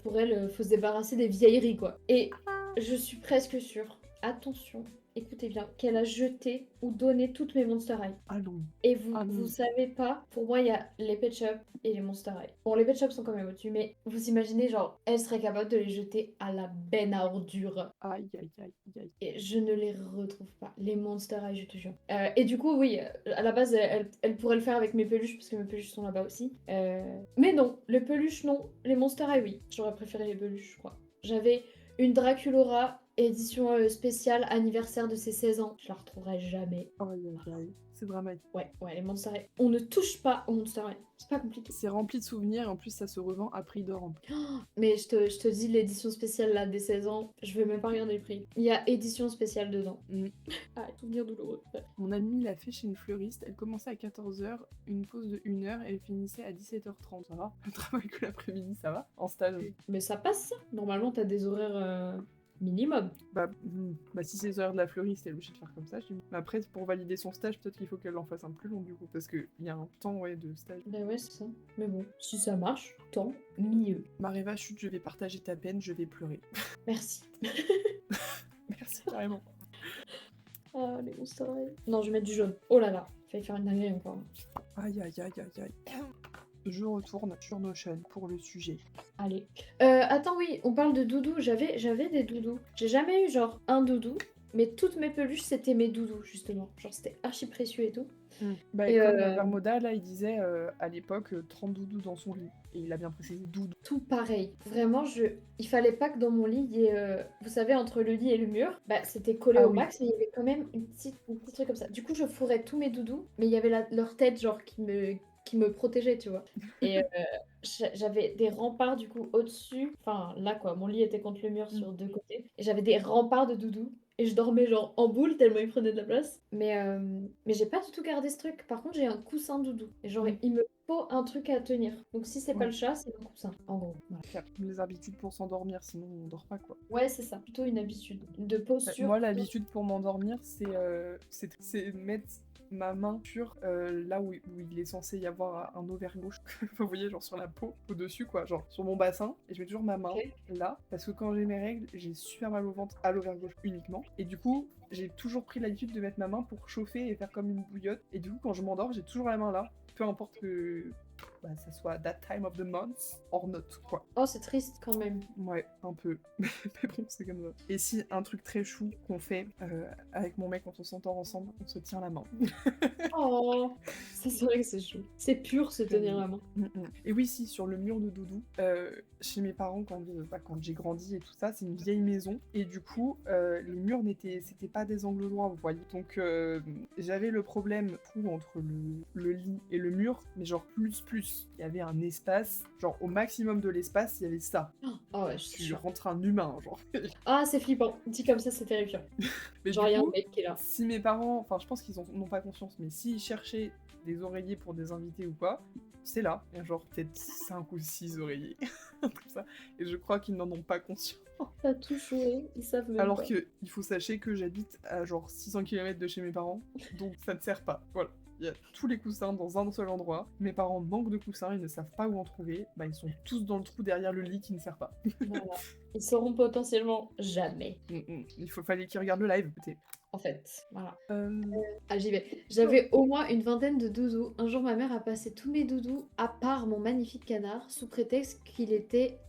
Pour elle, faut se débarrasser des vieilleries, quoi. Et je suis presque sûre, attention, écoutez bien, qu'elle a jeté ou donné toutes mes Monster High. Ah non. Et vous savez pas, pour moi, il y a les Pet Shop et les Monster High. Bon, les Pet Shop sont quand même au-dessus, mais vous imaginez, genre, elle serait capable de les jeter à la benne à ordures. Aïe, aïe, aïe, aïe. Et je ne les retrouve pas. Les Monster High, je te jure. Et du coup, oui, à la base, elle pourrait le faire avec mes peluches, parce que mes peluches sont là-bas aussi. Mais non, les peluches, non. Les Monster High, oui. J'aurais préféré les peluches, je crois. J'avais une Draculaura édition spéciale anniversaire de ses 16 ans. Je la retrouverai jamais. Aïe, aïe, aïe. C'est dramatique. Ouais, les Monster High. On ne touche pas aux Monster High. C'est pas compliqué. C'est rempli de souvenirs et en plus ça se revend à prix d'or en plus. Mais je te dis, l'édition spéciale là des 16 ans, je vais même pas regarder le prix. Il y a édition spéciale dedans. Ah, souvenir douloureux. Ouais. Mon amie l'a fait chez une fleuriste. Elle commençait à 14h, une pause de 1h et elle finissait à 17h30. Ça va? Elle travaille que l'après-midi, ça va? En stage. Mais ça passe ça. Normalement, t'as des horaires minimum. Bah, si c'est Sœur de la Fleuriste, elle est obligée de faire comme ça. Mais après, pour valider son stage, peut-être qu'il faut qu'elle en fasse un plus long du coup. Parce qu'il y a un temps de stage. Bah ouais, c'est ça. Mais bon, si ça marche, tant mieux. Maréva, chut, je vais partager ta peine, je vais pleurer. Merci. Merci, carrément. Ah, les monstres. Non, je vais mettre du jaune. Oh là là, fallait faire une dinguerie encore. Aïe, aïe, aïe, aïe, aïe. Je retourne sur Notion pour le sujet. Allez. Attends, oui, on parle de doudou. J'avais des doudous. J'ai jamais eu genre un doudou, mais toutes mes peluches, c'était mes doudous, justement. Genre, c'était archi précieux et tout. Bah, Et comme Vermoda, là, il disait à l'époque 30 doudous dans son lit. Et il a bien précisé doudou. tout pareil. Vraiment, il fallait pas que dans mon lit, il y ait, vous savez, entre le lit et le mur, bah, c'était collé Ah au oui. max, mais il y avait quand même un petit truc comme ça. Du coup, je fourrais tous mes doudous, mais il y avait leur tête, genre, qui me protégeait, tu vois. Et j'avais des remparts, du coup, au-dessus. Enfin, là, quoi, mon lit était contre le mur sur deux côtés. Et j'avais des remparts de doudous. Et je dormais genre en boule tellement il prenait de la place. Mais j'ai pas du tout gardé ce truc. Par contre, j'ai un coussin doudou. Et genre, il me faut un truc à tenir. Donc si c'est pas le chat, c'est un coussin. En gros. Voilà. Faire les habitudes pour s'endormir, sinon on dort pas quoi. Ouais, c'est ça. Plutôt une habitude. De posture. Moi, l'habitude pour m'endormir, c'est mettre ma main sur là où il est censé y avoir un ovaire gauche. Vous voyez, genre sur la peau, au-dessus, quoi. Genre sur mon bassin. Et je mets toujours ma main là. Parce que quand j'ai mes règles, j'ai super mal au ventre à l'ovaire gauche uniquement. Et du coup, j'ai toujours pris l'habitude de mettre ma main pour chauffer et faire comme une bouillotte. Et du coup, quand je m'endors, j'ai toujours la main là. Peu importe que ça soit that time of the month or not, quoi. Oh, c'est triste quand même. Ouais, un peu. Mais bon, c'est comme ça. Et si un truc très chou qu'on fait avec mon mec quand on s'entend ensemble, on se tient la main. Oh, ça c'est vrai que c'est chou. C'est pur se tenir la main. Et oui, si, sur le mur de doudou, chez mes parents, quand j'ai grandi et tout ça, c'est une vieille maison. Et du coup, les murs c'était pas des angles droits, vous voyez. Donc, j'avais le problème fou entre le lit et le mur, mais genre plus. Il y avait un espace, genre au maximum de l'espace, il y avait ça. Oh ouais, je suis Tu rentres un humain, genre. Ah, c'est flippant. Dit comme ça, c'est terrifiant. Mais genre, il y a un mec qui est là. Si mes parents, enfin, je pense qu'ils n'ont pas conscience, mais s'ils cherchaient des oreillers pour des invités ou quoi, c'est là. Il y a genre peut-être 5 ou 6 oreillers. Comme ça. Et je crois qu'ils n'en ont pas conscience. T'as tout joué, ils savent même Alors pas. qu'il faut sachez que j'habite à genre 600 km de chez mes parents, donc ça ne sert pas. Voilà. Il y a tous les coussins dans un seul endroit. Mes parents manquent de coussins, ils ne savent pas où en trouver. Bah, ils sont tous dans le trou derrière le lit qui ne sert pas. Voilà. Ils sauront potentiellement jamais. Fallait qu'ils regardent le live, peut-être. En fait, voilà. Ah, j'y vais. J'avais au moins une vingtaine de doudous. Un jour, ma mère a passé tous mes doudous, à part mon magnifique canard, sous prétexte qu'il était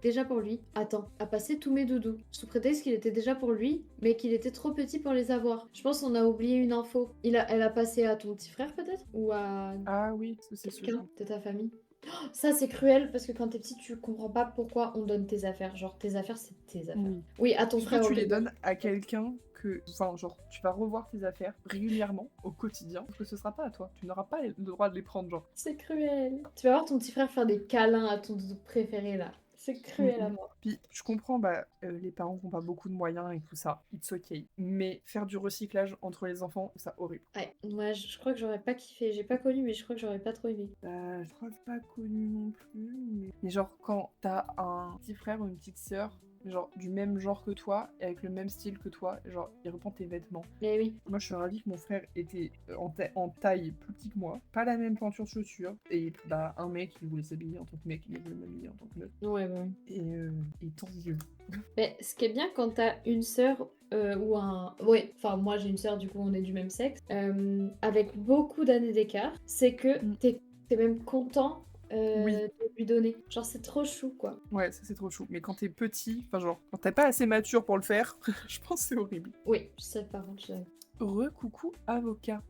déjà pour lui. Attends, a passé tous mes doudous, sous prétexte qu'il était déjà pour lui, mais qu'il était trop petit pour les avoir. Je pense qu'on a oublié une info. Elle a passé à ton petit frère peut-être? Ou à Ah oui, c'est quelqu'un de ta famille? Oh, ça c'est cruel parce que quand t'es petit tu comprends pas pourquoi on donne tes affaires. Genre tes affaires c'est tes affaires. Oui, à ton frère. Tu les donnes à quelqu'un que... Enfin genre tu vas revoir tes affaires régulièrement au quotidien parce que ce sera pas à toi. Tu n'auras pas le droit de les prendre genre. C'est cruel. Tu vas voir ton petit frère faire des câlins à ton doudou préféré là. C'est cruel à mort. Puis je comprends, les parents n'ont pas beaucoup de moyens et tout ça, it's okay. Mais faire du recyclage entre les enfants, c'est horrible. Ouais, moi je crois que j'aurais pas kiffé. J'ai pas connu, mais je crois que j'aurais pas trop aimé. Je crois que pas connu non plus. Mais genre quand t'as un petit frère ou une petite sœur, genre du même genre que toi, et avec le même style que toi, genre il reprend tes vêtements. Mais oui. Moi je suis ravie que mon frère était en taille plus petit que moi, pas la même pointure de chaussures, et un mec qui voulait s'habiller en tant que mec, il voulait m'habiller en tant que meuf. Ouais, ouais. Et tant mieux. Mais ce qui est bien quand t'as une sœur ou un... Ouais, enfin moi j'ai une sœur, du coup on est du même sexe, avec beaucoup d'années d'écart, c'est que t'es même content de lui donner. Genre c'est trop chou quoi. Ouais, ça c'est trop chou. Mais quand t'es petit, enfin genre, quand t'es pas assez mature pour le faire, je pense que c'est horrible. Oui, je sais par contre, Coucou avocat.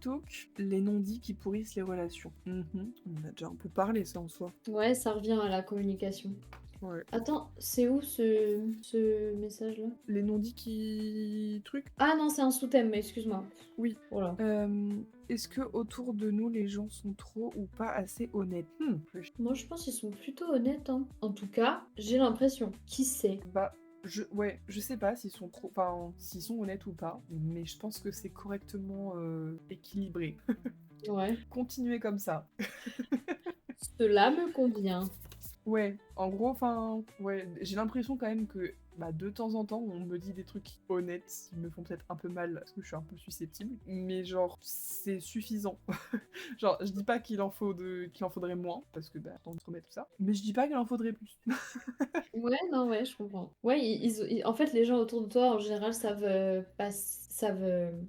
Touk. Les non-dits qui pourrissent les relations. On a déjà un peu parlé ça en soi. Ouais, ça revient à la communication. Ouais. Attends, c'est où ce message-là? Les non-dits qui... truc. Ah non, c'est un sous-thème, excuse-moi. Oui. Voilà. Est-ce que autour de nous, les gens sont trop ou pas assez honnêtes? Moi, je pense qu'ils sont plutôt honnêtes. Hein. En tout cas, j'ai l'impression. Qui sait? Je sais pas s'ils sont trop... Enfin, s'ils sont honnêtes ou pas, mais je pense que c'est correctement équilibré. Ouais. Continuez comme ça. Cela me convient. Ouais, en gros, enfin, ouais, j'ai l'impression quand même que bah, de temps en temps, on me dit des trucs honnêtes qui me font peut-être un peu mal parce que je suis un peu susceptible, mais genre, c'est suffisant. Genre, je dis pas qu'il en faudrait moins parce que bah, on se remet tout ça, mais je dis pas qu'il en faudrait plus. Ouais, non, ouais, je comprends. Ouais, en fait, les gens autour de toi, en général, savent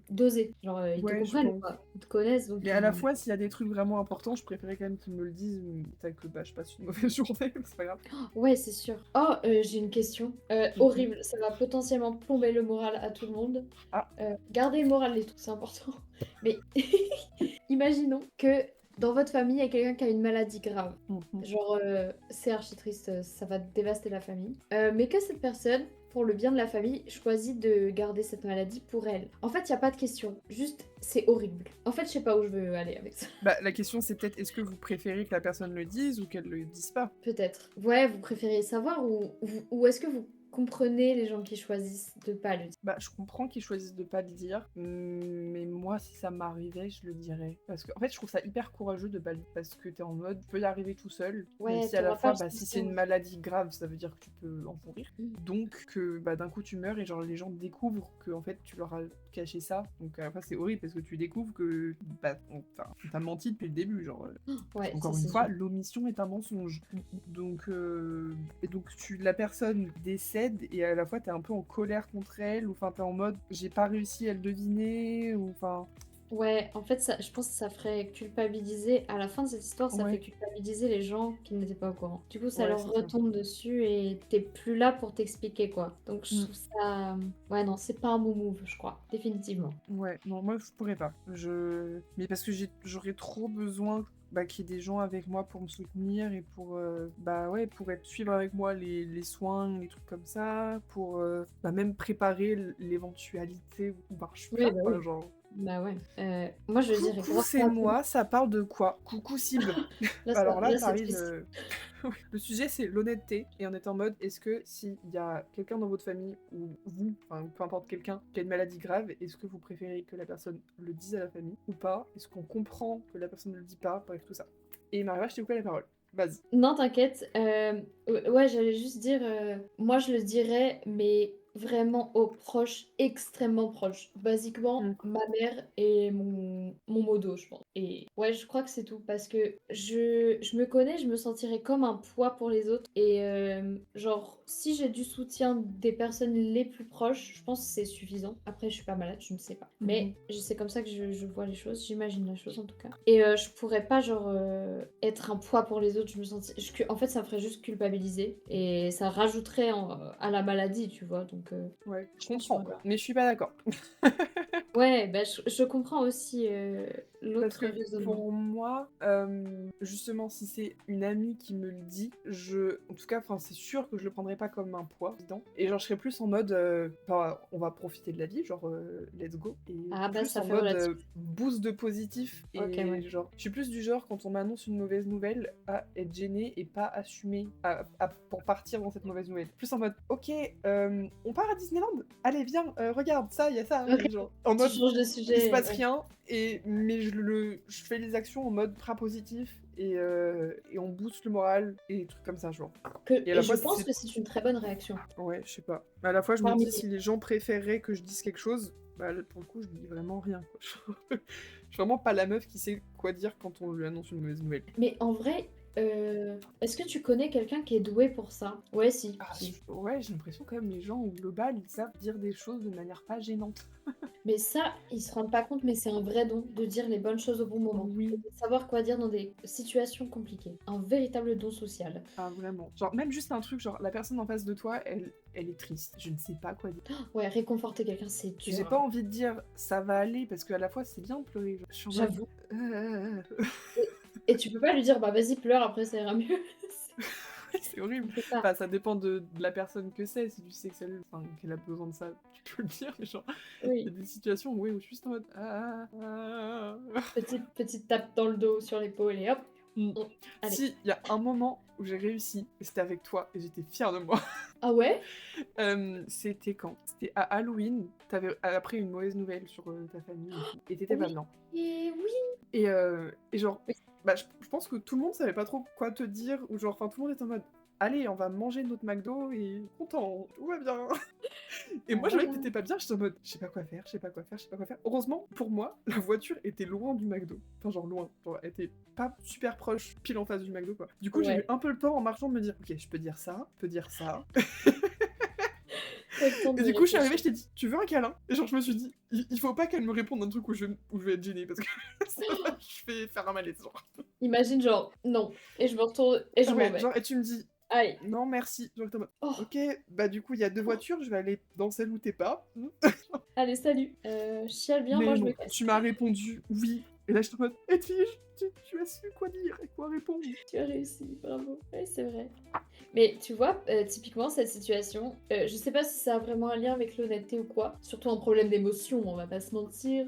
doser. Genre, ils te Ouais, je comprennent, pense. quoi. Ils te connaissent, donc Mais à la fois, s'il y a des trucs vraiment importants, je préférais quand même qu'ils me le disent, tel que bah, je passe une mauvaise journée, c'est pas grave. Ouais, c'est sûr. Oh, j'ai une question. Mhm. Horrible, ça va potentiellement plomber le moral à tout le monde. Ah, Gardez le moral, les trucs, c'est important. Mais imaginons que dans votre famille, il y a quelqu'un qui a une maladie grave. mhm. Genre, c'est archi triste, ça va dévaster la famille. Mais que cette personne, pour le bien de la famille, choisit de garder cette maladie pour elle. En fait, il n'y a pas de question. Juste, c'est horrible. En fait, je sais pas où je veux aller avec ça. Bah, la question c'est peut-être est-ce que vous préférez que la personne le dise ou qu'elle le dise pas? Peut-être. Ouais, vous préférez savoir ou est-ce que vous comprenez les gens qui choisissent de pas le dire? Bah, je comprends qu'ils choisissent de pas le dire, mais moi, si ça m'arrivait, je le dirais. Parce que, en fait, je trouve ça hyper courageux de pas le dire. Parce que t'es en mode, tu peux y arriver tout seul, même Ouais, si à la t'auras pas fois, le bah, si c'est soutien. une maladie grave, ça veut dire que tu peux en mourir. Mm. Donc, que bah, d'un coup, tu meurs et genre, les gens découvrent que, en fait, tu leur as caché ça. Donc, après, c'est horrible parce que tu découvres que bah, on t'a menti depuis le début. Genre, Ouais, ça encore une c'est fois, sûr. l'omission est un mensonge. Donc, la personne décède et à la fois t'es un peu en colère contre elle, ou enfin t'es en mode j'ai pas réussi à le deviner, ou enfin. Ouais, en fait, je pense que ça ferait culpabiliser, à la fin de cette histoire, ça fait Ouais, culpabiliser les gens qui n'étaient pas au courant. Du coup, ça ouais, leur c'est ça. retombe dessus et t'es plus là pour t'expliquer, quoi. Donc, je Mm. trouve ça... Ouais, non, c'est pas un bon move, je crois. Définitivement. Ouais, non, moi je pourrais pas. Mais parce que j'aurais trop besoin bah, qu'il y ait des gens avec moi pour me soutenir et pour bah ouais, pour suivre avec moi les soins, les trucs comme ça, pour bah, même préparer l'éventualité où marche Oui, pas, bah quoi, oui. genre. Bah ouais. Moi, je dirais Coucou, c'est grave. moi, ça parle de quoi? Coucou cible. Là, Alors là, c'est t'arrives. triste. Le sujet, c'est l'honnêteté. Et on est en mode, est-ce que s'il y a quelqu'un dans votre famille, ou vous, enfin, peu importe quelqu'un, qui a une maladie grave, est-ce que vous préférez que la personne le dise à la famille ou pas? Est-ce qu'on comprend que la personne ne le dit pas? Bref, tout ça. Et Marie, je t'ai coupé la parole. Vas-y. Non, t'inquiète. Ouais, j'allais juste dire, moi je le dirais, mais vraiment aux proches, extrêmement proches. Basiquement, Mm. ma mère et mon modo, je pense. Et ouais, je crois que c'est tout, parce que je me connais, je me sentirais comme un poids pour les autres. Et genre, si j'ai du soutien des personnes les plus proches, je pense que c'est suffisant. Après, je suis pas malade, je ne sais pas. Mhm. Mais c'est comme ça que je vois les choses, j'imagine la chose en tout cas. Et je pourrais pas, genre, être un poids pour les autres, je me sens... En fait, ça me ferait juste culpabiliser et ça rajouterait à la maladie, tu vois. Donc, Ouais, je je pense que je comprends, pourrais pas. mais je suis pas d'accord. Ouais, bah, je comprends aussi Parce l'autre que raisonnement. pour moi, justement, si c'est une amie qui me le dit, en tout cas, enfin, c'est sûr que je le prendrais pas comme un poids, évident. Et genre, je serais plus en mode, bah, on va profiter de la vie, genre, let's go. Et Ah bah, plus ça en fait mode relatif. boost de positif. Ok, Et ouais. genre, je suis plus du genre, quand on m'annonce une mauvaise nouvelle, à être gênée et pas assumer pour partir dans cette mauvaise nouvelle. Plus en mode, ok, on part à Disneyland? Allez, viens, regarde, ça, il y a ça. Ok, Et genre, en tu mode, changes de il se sujet, passe ouais. rien, mais je fais les actions en mode très positif et on booste le moral et des trucs comme ça, genre. Et à Et la je fois, pense que c'est une très bonne réaction. ouais, je sais pas. Mais à la fois, je me Parmi dis, si les gens préféreraient que je dise quelque chose, bah là, pour le coup, je dis vraiment rien, quoi. Je suis vraiment pas la meuf qui sait quoi dire quand on lui annonce une mauvaise nouvelle. Mais en vrai, est-ce que tu connais quelqu'un qui est doué pour ça? Ouais, si, Ah, si. ouais, j'ai l'impression quand même les gens au global, ils savent dire des choses de manière pas gênante. Mais ça, ils se rendent pas compte, mais c'est un vrai don de dire les bonnes choses au bon moment. Et Oui. de savoir quoi dire dans des situations compliquées. Un véritable don social. Ah, vraiment. Genre, même juste un truc, genre, la personne en face de toi, elle est triste. Je ne sais pas quoi dire. Ouais, réconforter quelqu'un, c'est dur, J'ai pas hein. envie de dire ça va aller parce qu'à la fois c'est bien de pleurer. Je suis en mode. J'avoue. euh, Et tu peux pas lui dire, bah vas-y, pleure, après ça ira mieux. c'est horrible. On fait pas. Enfin, ça dépend de la personne que c'est. Si tu sais que qu'elle a besoin de ça, tu peux le dire. Mais genre, il y Oui. a des situations où, ouais, où je suis juste en mode. Petite tape dans le dos, sur l'épaule et hop. Hmm. Allez. Si, il y a un moment où j'ai réussi, et c'était avec toi, et j'étais fière de moi. Ah ouais? C'était quand? C'était à Halloween. T'avais appris une mauvaise nouvelle sur ta famille et tout. Et t'étais pas Oui. bien. Et oui. Et genre, Oui. bah, je pense que tout le monde savait pas trop quoi te dire, ou genre, enfin, tout le monde était en mode, allez, on va manger notre McDo et content, tout va bien. Et moi, je voyais que Voilà. t'étais pas bien, j'étais en mode, je sais pas quoi faire, je sais pas quoi faire, je sais pas quoi faire. Heureusement, pour moi, la voiture était loin du McDo. Enfin, genre loin, genre, elle était pas super proche, pile en face du McDo, quoi. Du coup, j'ai eu Ouais. un peu le temps en marchant de me dire, ok, je peux dire ça, je peux dire ça. T'as le temps Et de du coup, je suis arrivée, réfléchir. je t'ai dit, tu veux un câlin? Et genre, je me suis dit, il faut pas qu'elle me réponde un truc où je vais être gênée, parce que je vais faire un malaise, genre. Imagine genre: «Non» et je me retourne et je Ah m'en ouais, vais. genre, et tu me dis, Aïe. non, merci. Genre, t'es en mode, Oh! ok, bah du coup, il y a 2 voitures, je vais aller dans celle où t'es pas. Allez salut, chiale bien, moi Mais je me non, casse. tu m'as répondu oui. Et là, je suis en mode, Edwige, tu as su quoi dire et quoi répondre. Tu as réussi, bravo. Oui, c'est vrai. Mais tu vois, typiquement cette situation, je sais pas si ça a vraiment un lien avec l'honnêteté ou quoi, surtout un problème d'émotion, on va pas se mentir,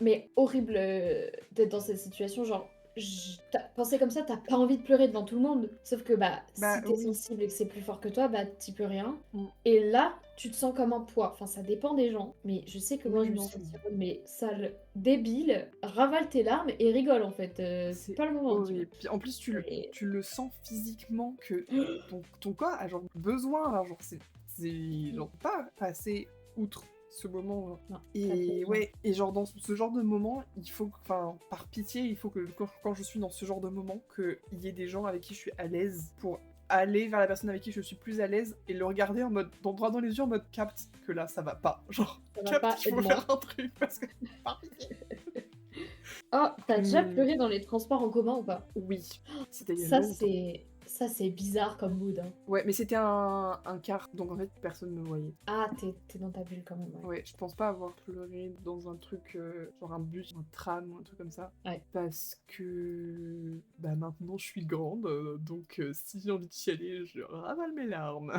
mais horrible, d'être dans cette situation, genre tu penser comme ça, tu pas envie de pleurer devant tout le monde. Sauf que, bah, Bah si tu es oui. sensible et que c'est plus fort que toi, bah, tu peux rien. Mm. Et là, tu te sens comme un poids. Enfin, ça dépend des gens, mais je sais que moi, Oui, je me non, suis sentie en mode, mais sale, débile, ravale tes larmes et rigole en fait, c'est c'est pas le moment, tu vois? horrible. Puis en plus, Et tu le sens physiquement que ton corps a genre besoin, là, genre, c'est genre pas passer outre ce moment, genre. non, t'as trop Et besoin. ouais, et genre dans ce genre de moment, il faut, enfin, par pitié, il faut que quand je suis dans ce genre de moment, qu'il y ait des gens avec qui je suis à l'aise pour aller vers la personne avec qui je suis plus à l'aise et le regarder en mode, droit dans les yeux, en mode capte que là ça va pas. Genre, Ça va capte pas, qu'il faut aide-moi. faire un truc parce que par pitié. Oh, tu déjà Mais pleuré dans les transports en commun ou pas? oui, c'était il y a Ça, longtemps. c'est bizarre comme mood, hein. Ouais, mais c'était un quart, donc en fait personne me voyait. Ah, tu dans ta bulle quand même, ouais. Ouais, je pense pas avoir pleuré dans un truc, genre un bus, un tram ou un truc comme ça. Ouais. Parce que bah maintenant je suis grande, donc si j'ai envie de chialer, je ravale mes larmes.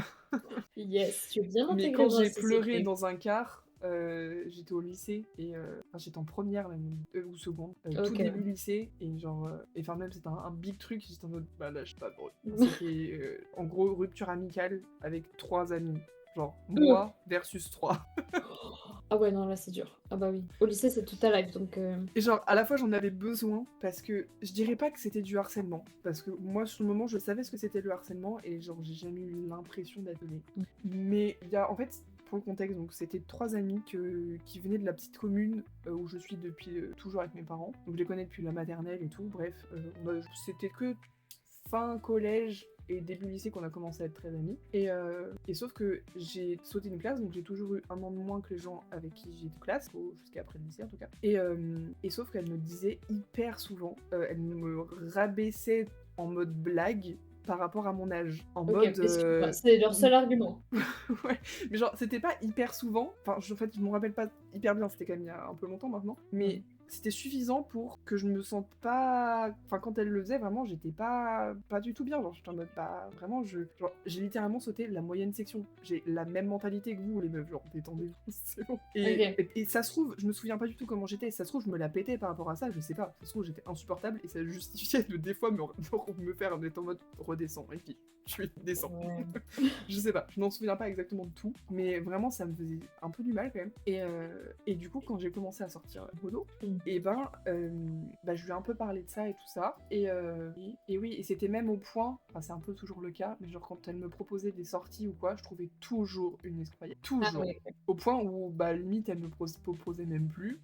Yes, tu es bien Mais intégré quand dans la j'ai pleuré société. dans un car, j'étais au lycée et enfin, j'étais en première même, ou seconde, tout OK, début ouais. lycée et genre, et enfin même c'était un big truc, j'étais en mode bah là je suis pas drôle. C'était en gros rupture amicale avec 3 amis, genre moi versus 3. Ah ouais, non, là, c'est dur. Ah bah oui. Au lycée, c'est toute ta life, donc Et genre à la fois j'en avais besoin parce que je dirais pas que c'était du harcèlement, parce que moi sur le moment je savais ce que c'était le harcèlement et genre j'ai jamais eu l'impression d'être aimée. Mais il y a en fait, pour le contexte, donc c'était 3 amis qui venaient de la petite commune où je suis depuis toujours avec mes parents. Donc je les connais depuis la maternelle et tout. Bref, c'était que fin collège et début lycée qu'on a commencé à être très amis. Et sauf que j'ai sauté une classe, donc j'ai toujours eu un an de moins que les gens avec qui j'ai de classe, jusqu'à après le lycée en tout cas. Et sauf qu'elle me disait hyper souvent, elle me rabaissait en mode blague par rapport à mon âge. En OK, mode... excuse-moi, c'est leur seul argument. ouais, mais genre, c'était pas hyper souvent. Enfin, en fait, je m'en rappelle pas hyper bien, c'était quand même il y a un peu longtemps maintenant. Mais c'était suffisant pour que je me sente pas. Enfin, quand elle le faisait, vraiment, j'étais pas du tout bien. Genre, j'étais en mode, bah, vraiment, genre, j'ai littéralement sauté la moyenne section. J'ai la même mentalité que vous, les meufs. Genre, détendez-vous, c'est bon. OK. Et ça se trouve, je me souviens pas du tout comment j'étais. Ça se trouve, je me la pétais par rapport à ça, je sais pas. Ça se trouve, j'étais insupportable et ça justifiait de des fois me faire en étant en mode redescends. Et puis, je suis descends. Ouais. Je sais pas, je m'en souviens pas exactement de tout, mais vraiment ça me faisait un peu du mal quand même. Et du coup, quand j'ai commencé à sortir modo, et bah, je lui ai un peu parlé de ça et tout ça. Et oui, et c'était même au point, enfin c'est un peu toujours le cas, mais genre quand elle me proposait des sorties ou quoi, je trouvais toujours une escroyable. Ah Toujours. ouais. Au point où, bah, limite, elle me proposait même plus.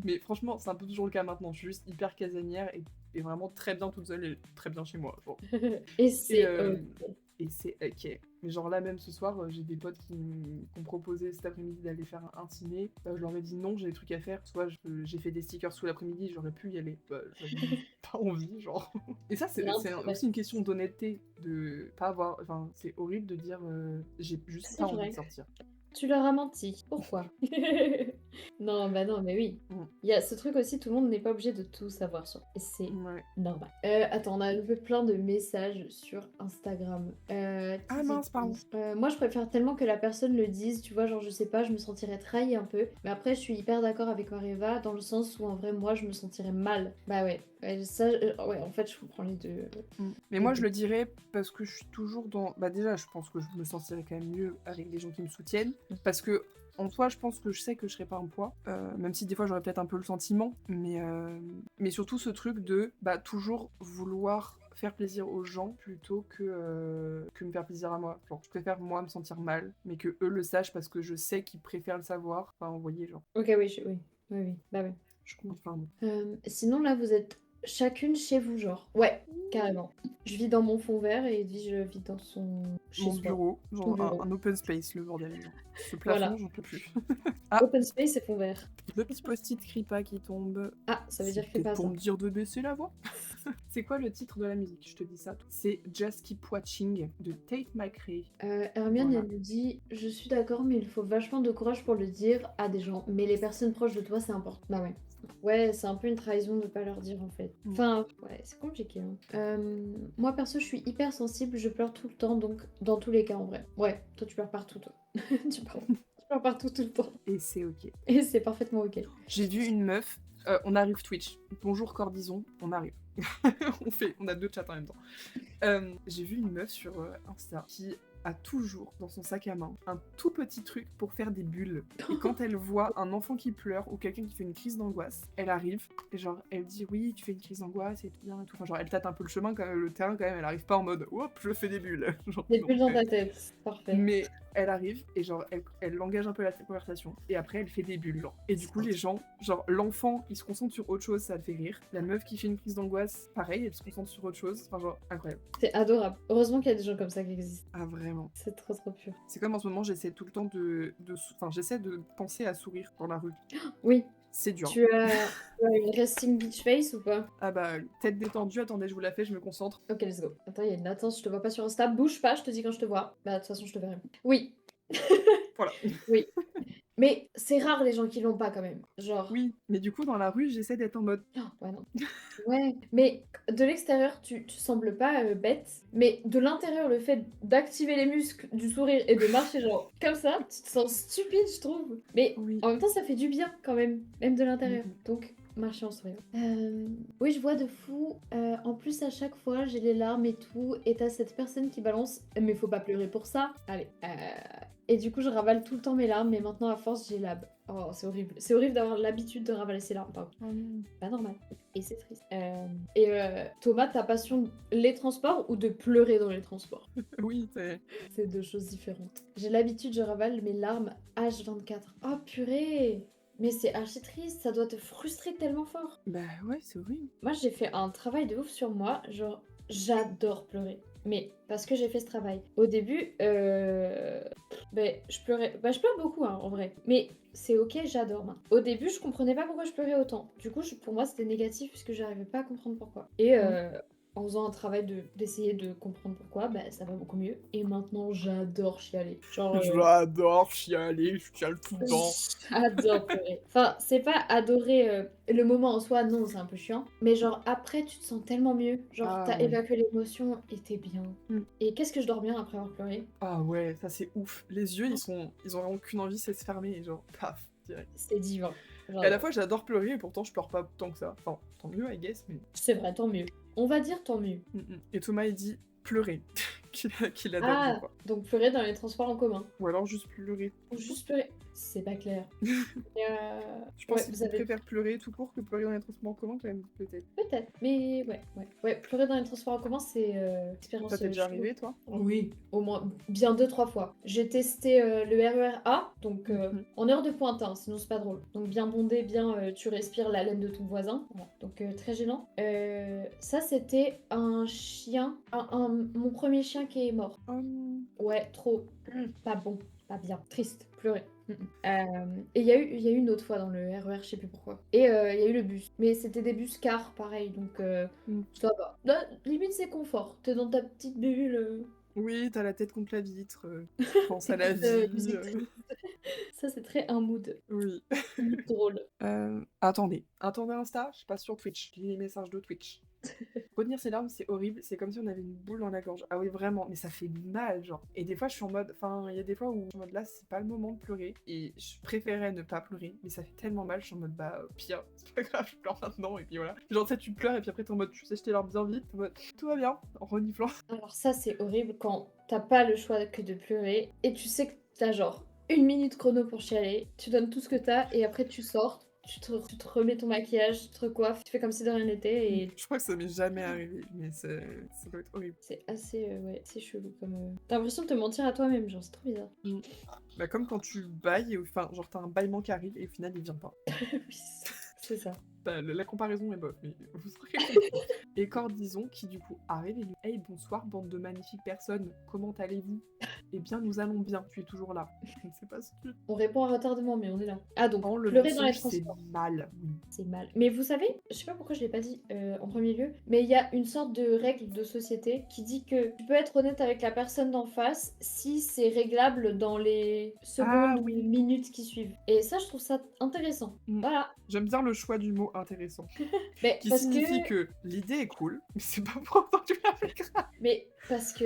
Mais franchement, c'est un peu toujours le cas maintenant. Je suis juste hyper casanière et vraiment très bien toute seule et très bien chez moi. Bon. Et Et, c'est et c'est ok. Mais genre là, même ce soir, j'ai des potes qui m'ont proposé cet après-midi d'aller faire un ciné. Je leur ai dit non, j'ai des trucs à faire. Soit j'ai fait des stickers sous l'après-midi, j'aurais pu y aller. Bah, j'avais juste pas envie, genre. Et ça, c'est aussi une question d'honnêteté. De pas avoir. Enfin, c'est horrible de dire j'ai juste c'est pas envie vrai. de sortir. Tu leur as menti. Pourquoi? Non, bah non, mais oui. Il y a ce truc aussi, tout le monde n'est pas obligé de tout savoir sur. Et c'est Ouais. normal. Attends, on a eu plein de messages sur Instagram. Ah mince, pardon. Moi, je préfère tellement que la personne le dise, tu vois, genre, je sais pas, je me sentirais trahie un peu. Mais après, je suis hyper d'accord avec Mariva, dans le sens où, en vrai, moi, je me sentirais mal. Bah ouais, ouais, en fait, je comprends les deux. Mais moi, je le dirais parce que je suis toujours dans... Bah déjà, je pense que je me sentirais quand même mieux avec des gens qui me soutiennent. Parce que en soi, je pense que je sais que je serai pas un poids, même si des fois j'aurais peut-être un peu le sentiment, mais surtout ce truc de toujours vouloir faire plaisir aux gens plutôt que me faire plaisir à moi. Genre, je préfère moi me sentir mal, mais que eux le sachent parce que je sais qu'ils préfèrent le savoir. Enfin, vous voyez, genre. Ok, oui, oui, oui, oui. Bah ouais, je comprends. Enfin, bon. Sinon, là, vous êtes chacune chez vous, genre. Ouais, carrément. Je vis dans mon fond vert et Edwige, je vis dans son... chez Mon soi. bureau, Ton genre bureau. un open space, le bordel. Genre. Ce Voilà. plafond, j'en peux plus. Ah, Open space et fond vert. le petit post-it Kripa qui tombe. Ah, ça veut dire C'est que c'est peut-être pas pour ça. me dire de baisser la voix. C'est quoi le titre de la musique? Je te dis ça. C'est Just Keep Watching de Tate McRae. Hermione, Voilà. elle nous dit: Je suis d'accord, mais il faut vachement de courage pour le dire à des gens. Mais les personnes proches de toi, c'est important. Bah ouais. Ouais, c'est un peu une trahison de pas leur dire en fait. Enfin, ouais, c'est compliqué. Hein. Moi perso, je suis hyper sensible, je pleure tout le temps, donc dans tous les cas en vrai. Ouais, toi tu pleures partout, toi. tu pleures partout tout le temps. Et c'est ok. Et c'est parfaitement ok. J'ai vu une meuf. On arrive Twitch. Bonjour Cordison, on arrive. on a 2 chats en même temps. J'ai vu une meuf sur Insta qui a toujours dans son sac à main un tout petit truc pour faire des bulles. Et quand elle voit un enfant qui pleure ou quelqu'un qui fait une crise d'angoisse, elle arrive et genre elle dit oui, tu fais une crise d'angoisse et tout bien et tout. Enfin, genre elle tâte un peu le chemin, quand même, le terrain quand même. Elle arrive pas en mode hop, je fais des bulles. Genre, Des non. bulles dans ta tête, parfait. Mais elle arrive et genre elle engage un peu la conversation et après elle fait des bulles genre. Et du coup les gens, genre l'enfant il se concentre sur autre chose, ça le fait rire. La meuf qui fait une crise d'angoisse, pareil, elle se concentre sur autre chose. Enfin genre incroyable. C'est adorable. Heureusement qu'il y a des gens comme ça qui existent. Ah vraiment. C'est trop trop pur. C'est comme en ce moment j'essaie tout le temps enfin j'essaie de penser à sourire dans la rue. Oui. C'est dur. Tu as une resting beach face ou pas? Ah bah tête détendue, attendez je vous la fais, je me concentre. Ok, let's go. Attends, il y a une latence, je te vois pas sur Insta. Bouge pas, je te dis quand je te vois. Bah, de toute façon, je te verrai. Oui. Voilà. Oui. Mais c'est rare les gens qui l'ont pas quand même. Genre. Oui, mais du coup dans la rue j'essaie d'être en mode. Oh, ouais, non. Ouais. Mais de l'extérieur, tu sembles pas bête. Mais de l'intérieur, le fait d'activer les muscles du sourire et de marcher genre comme ça, tu te sens stupide, je trouve. Mais Oui. en même temps, ça fait du bien quand même de l'intérieur. Mhm. Donc. Marcher en souriant. Oui, je vois de fou. En plus, à chaque fois, j'ai les larmes et tout. Et t'as cette personne qui balance. Mais faut pas pleurer pour ça. Allez. Et du coup, je ravale tout le temps mes larmes. Mais maintenant, à force, j'ai la... Oh, c'est horrible. C'est horrible d'avoir l'habitude de ravaler ses larmes. Pardon. Pas normal. Et c'est triste. Thomas, ta passion, les transports ou de pleurer dans les transports? Oui, c'est 2 choses différentes. J'ai l'habitude, je ravale mes larmes H24. Oh purée! Mais c'est archi triste, ça doit te frustrer tellement fort. Bah ouais, c'est horrible. Moi, j'ai fait un travail de ouf sur moi, genre, j'adore pleurer. Mais parce que j'ai fait ce travail. Au début, je pleurais. Bah, je pleure beaucoup, hein, en vrai. Mais c'est ok, j'adore. Hein. Au début, je comprenais pas pourquoi je pleurais autant. Du coup, pour moi, c'était négatif puisque j'arrivais pas à comprendre pourquoi. Et en faisant un travail d'essayer de comprendre pourquoi, bah, ça va beaucoup mieux. Et maintenant, j'adore chialer. Genre, j'adore chialer, je chiale tout le temps. J'adore pleurer. Enfin, c'est pas adorer le moment en soi, non, c'est un peu chiant. Mais genre, après, tu te sens tellement mieux. Genre, t'as évacué l'émotion et t'es bien. Et qu'est-ce que je dors bien après avoir pleuré? Ah ouais, ça c'est ouf. Les yeux, ils ont vraiment qu'une envie, c'est de se fermer et genre, paf, direct. C'est divin. Et à la fois, j'adore pleurer et pourtant, je pleure pas tant que ça. Enfin, tant mieux, I guess, mais... C'est vrai, tant mieux. On va dire tant mieux. Et Thomas, il dit pleurer. qu'il adore, je crois. Donc pleurer dans les transports en commun. Ou alors juste pleurer. Ou juste pleurer. C'est pas clair. Je pense que vous préfère pleurer tout court que pleurer dans les transports en commun, quand même, peut-être. Peut-être, mais ouais. Pleurer dans les transports en commun, c'est expérience. Ça t'est déjà arrivé, toi? Oui, au moins bien 2-3 fois. J'ai testé le RER A, donc en heure de pointe, hein, sinon c'est pas drôle. Donc bien bondé, bien tu respires la laine de ton voisin. Voilà. Donc très gênant. Ça, c'était un chien, mon premier chien qui est mort. Ouais, trop. Pas bon, pas bien. Triste, pleurer. Et il y a eu une autre fois dans le RER, je sais plus pourquoi. Et il y a eu le bus. Mais c'était des bus cars, pareil, donc ça va. Là, limite, c'est confort. T'es dans ta petite bulle. Oui, t'as la tête contre la vitre. Pense à la vie. Ça, c'est très un mood. Oui. Drôle. Attendez Insta, je passe sur Twitch. Je lis les messages de Twitch. Retenir ses larmes, c'est horrible, c'est comme si on avait une boule dans la gorge. Ah oui, vraiment, mais ça fait mal, genre. Et des fois, je suis en mode. Enfin, il y a des fois où je suis en mode là, c'est pas le moment de pleurer. Et je préférais ne pas pleurer, mais ça fait tellement mal, je suis en mode bah, pire, c'est pas grave, je pleure maintenant, et puis voilà. Genre, tu sais, tu pleures, et puis après, t'es en mode tu sèches tes larmes bien vite, en mode tout va bien, en reniflant. Alors, ça, c'est horrible quand t'as pas le choix que de pleurer et tu sais que t'as genre 1 minute chrono pour chialer, tu donnes tout ce que t'as et après tu sors, tu te remets ton maquillage, tu te recoiffes, tu fais comme si de rien n'était et Je crois que ça m'est jamais arrivé, mais ça doit être horrible. c'est assez, ouais, c'est chelou comme... T'as l'impression de te mentir à toi-même, genre c'est trop bizarre. Bah comme quand tu bailles, enfin genre t'as un bâillement qui arrive et au final il vient pas. Oui, c'est ça. Bah, la comparaison est bof, mais vous saurez comprendre. Et Cordison qui du coup arrive et dit « Hey, bonsoir, bande de magnifiques personnes, comment allez-vous ?» Eh bien, nous allons bien, tu es toujours là. Je ne sais pas si tu... On répond à retardement, mais on est là. Ah, donc, Oh, le pleurer dans les mensonge, c'est transports. mal. Oui. C'est mal. Mais vous savez, je sais pas pourquoi je l'ai pas dit en premier lieu, mais il y a une sorte de règle de société qui dit que tu peux être honnête avec la personne d'en face si c'est réglable dans les secondes ou minutes qui suivent. Et ça, je trouve ça intéressant. Voilà. J'aime bien le choix du mot intéressant. Mais qui parce signifie que l'idée est cool, mais c'est pas pour autant que tu la fais grave. Mais parce que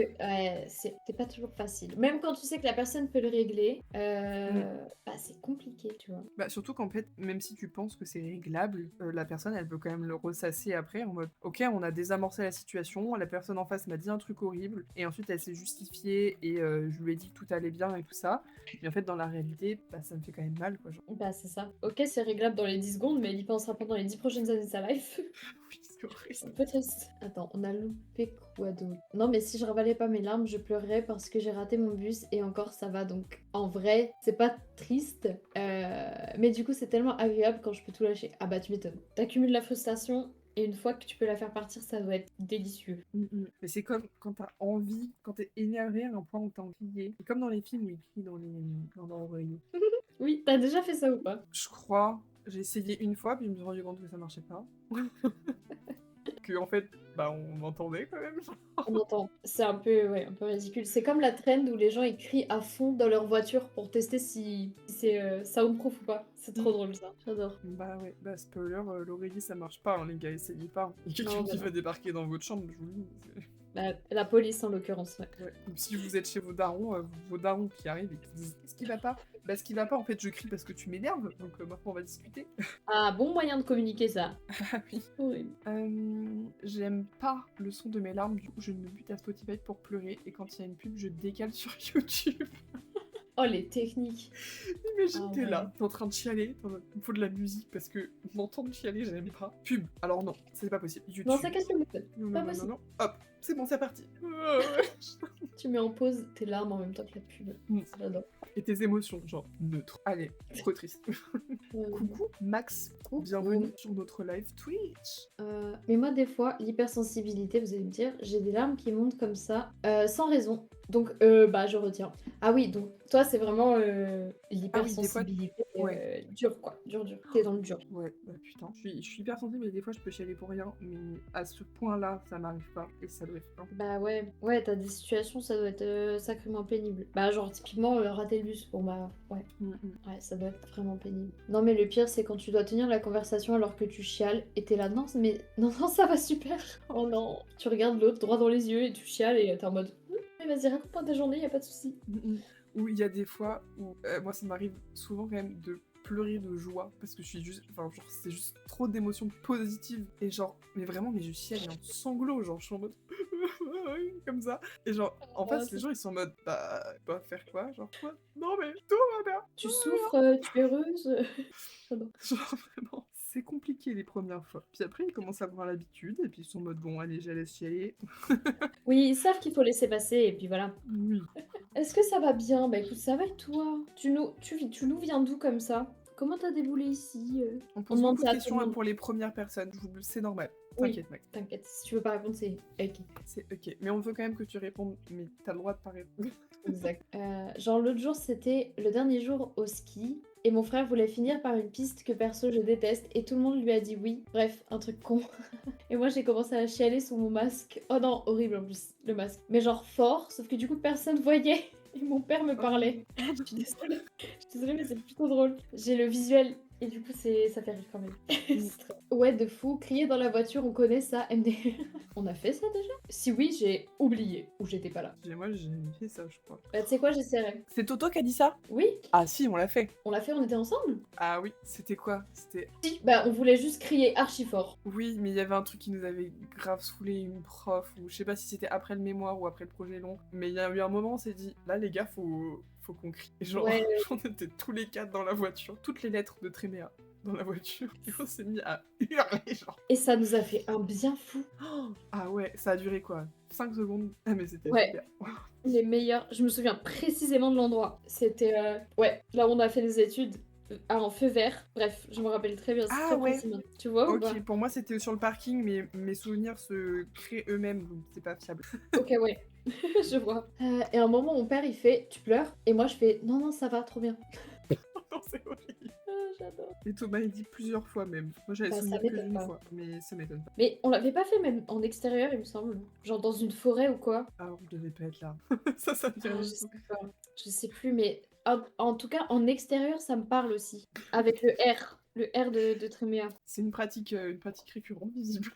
c'est pas toujours facile. Même quand tu sais que la personne peut le régler, bah, c'est compliqué, tu vois. Bah, surtout qu'en fait, même si tu penses que c'est réglable, la personne, elle peut quand même le ressasser après en mode « Ok, on a désamorcé la situation, la personne en face m'a dit un truc horrible, et ensuite elle s'est justifiée, et je lui ai dit que tout allait bien et tout ça. » Mais en fait, dans la réalité, bah, ça me fait quand même mal, quoi. Genre. Bah, c'est ça. Ok, c'est réglable dans les 10 secondes, mais il y pensera pendant les 10 prochaines années de sa life. Oui, c'est horrible. C'est un peu triste. Attends, on a loupé quoi d'autre? Non, mais si je ravalais pas mes larmes, je pleurerais parce que j'ai raté mon bus et encore ça va. Donc en vrai, c'est pas triste. Mais du coup, c'est tellement agréable quand je peux tout lâcher. Ah bah, tu m'étonnes. T'accumules la frustration et une fois que tu peux la faire partir, ça doit être délicieux. Mais c'est comme quand t'as envie, quand t'es énervé à un point où t'as envie de crier. C'est comme dans les films où ils crient dans l'oreiller. Oui, t'as déjà fait ça ou pas? Je crois. J'ai essayé une fois, puis je me suis rendu compte que ça marchait pas. Que en fait, bah on m'entendait quand même. On entend. C'est un peu, ouais, un peu ridicule. C'est comme la trend où les gens ils crient à fond dans leur voiture pour tester si c'est soundproof ou pas. C'est trop drôle ça. J'adore. Bah ouais, bah spoiler, l'oreiller ça marche pas, hein, les gars, essayez pas. Il y a quelqu'un Non, qui bah va débarquer dans votre chambre, je vous le dis. la police en l'occurrence, ouais. Ouais. Ou si vous êtes chez vos darons qui arrivent et qui disent qu'est-ce qui va pas? Bah ce qui va pas en fait je crie parce que tu m'énerves, donc maintenant on va discuter. Ah, bon moyen de communiquer ça. Ah oui. Horrible. J'aime pas le son de mes larmes, du coup je me bute à Spotify pour pleurer et quand il y a une pub je décale sur YouTube. Oh, les techniques. Imagine, Ah t'es ouais. là, t'es en train de chialer, il me faut de la musique parce que m'entendre chialer, j'aime pas. Pub, alors non, c'est pas possible. YouTube. Non, ça casse le mood. Non, Pas non, non, possible. non, hop, c'est bon, c'est parti. Tu mets en pause tes larmes en même temps que la pub. Ça, j'adore. Et tes émotions, genre neutre. Allez, trop triste. Coucou Max, bienvenue sur notre live Twitch. Mais moi, des fois, l'hypersensibilité, vous allez me dire, j'ai des larmes qui montent comme ça, sans raison. Donc, bah, je retiens. Ah oui, donc toi, c'est vraiment l'hypersensibilité dure, quoi. Dur. T'es dans le dur. Ouais, bah putain. Je suis hyper sensible et des fois, je peux chialer pour rien. Mais à ce point-là, ça m'arrive pas. Et ça doit être un peu... Bah ouais, t'as des situations, ça doit être sacrément pénible. Bah genre, typiquement, rater le bus, bon bah, ouais. Ouais, ça doit être vraiment pénible. Non, mais le pire, c'est quand tu dois tenir la conversation alors que tu chiales et t'es là, non, mais non, ça va super. Oh non. Tu regardes l'autre droit dans les yeux et tu chiales et t'es en mode, mais vas-y, raconte-moi ta journée, y a pas de souci. Ou il y a des fois où, moi ça m'arrive souvent quand même de pleurer de joie parce que je suis juste, enfin genre c'est juste trop d'émotions positives et genre, mais vraiment, mais je chiale en sanglots, genre je suis en mode comme ça et genre en face les gens ils sont en mode bah faire quoi, genre quoi, non mais tout va bien, tu souffres, tu es heureuse. genre vraiment c'est compliqué les premières fois, puis après ils commencent à avoir l'habitude et puis ils sont en mode bon allez je laisse chialer. Oui, ils savent qu'il faut laisser passer et puis voilà. Oui. Est-ce que ça va bien? Bah écoute, ça va et toi? Tu nous viens d'où comme ça? Comment t'as déboulé ici? On pose beaucoup de questions pour les premières personnes, c'est normal. T'inquiète, Max. T'inquiète, si tu veux pas répondre, c'est ok. C'est ok, mais on veut quand même que tu répondes, mais t'as le droit de pas répondre. Exact. Genre l'autre jour, c'était le dernier jour au ski, et mon frère voulait finir par une piste que perso je déteste, et tout le monde lui a dit oui. Bref, un truc con. Et moi j'ai commencé à chialer sous mon masque. Oh non, horrible en plus, le masque. Mais genre fort, sauf que du coup personne voyait. Et mon père me parlait. Je suis désolée, mais c'est plutôt drôle. J'ai le visuel et du coup ça fait rire quand même. Ouais, de fou, crier dans la voiture, on connaît ça, MD. On a fait ça déjà? Si oui, j'ai oublié, ou j'étais pas là. Moi j'ai fait ça, je crois. Bah tu sais quoi, j'essaierai. C'est Toto qui a dit ça? Oui. Ah si, on l'a fait. On l'a fait, on était ensemble? Ah oui, c'était quoi? C'était... Si, bah on voulait juste crier archi fort. Oui, mais il y avait un truc qui nous avait grave saoulé, une prof, ou je sais pas si c'était après le mémoire ou après le projet long, mais il y a eu un moment, on s'est dit, là les gars, faut faut qu'on crie. Et genre, Ouais. on était tous les 4 dans la voiture, toutes les lettres de Tréméa dans la voiture, et on s'est mis à hurler, genre. Et ça nous a fait un bien fou. Ah ouais, ça a duré quoi 5 secondes. Ah mais c'était Ouais. super. Les meilleurs. Je me souviens précisément de l'endroit. C'était ouais, là où on a fait des études en feu vert. Bref, je me rappelle très bien. C'est Ah très ouais. précis. Tu vois ou pas? Ok, pour moi c'était sur le parking, mais mes souvenirs se créent eux-mêmes, donc c'est pas fiable. Ok, ouais. Je vois. Et à un moment, mon père, il fait, tu pleures? Et moi, je fais, non, non, ça va, trop bien. Non, c'est horrible. Ah, j'adore. Et Thomas il dit plusieurs fois même. Moi j'avais Bah, ça souvenir que m'étonne d'une pas. fois, mais ça m'étonne pas. Mais on l'avait pas fait même en extérieur, il me semble. Genre dans une forêt ou quoi. Ah, on devait pas être là. Ça me dit Ah, rien je du sais tout. pas. Je sais plus, mais en tout cas, en extérieur, ça me parle aussi. Avec le R. Le R de Tréméa. C'est une pratique récurrente, visiblement.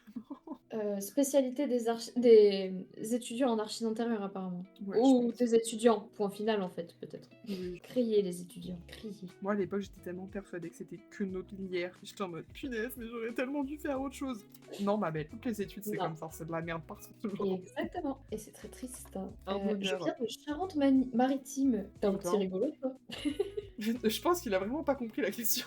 Spécialité des étudiants en archi d'intérieur, apparemment. Ouais, je Ou pense. des étudiants, point final, en fait, peut-être. Oui. Crier, les étudiants, crier. Moi à l'époque j'étais tellement persuadée que c'était que notre lière. J'étais en mode punaise, mais j'aurais tellement dû faire autre chose. Non, ma belle, toutes les études c'est Non. comme ça, c'est de la merde partout. Exactement. Et c'est très triste. Hein. Un Je bonheur. viens de Charente-Maritime. T'es un petit Putain. rigolo, toi. Je pense qu'il a vraiment pas compris la question.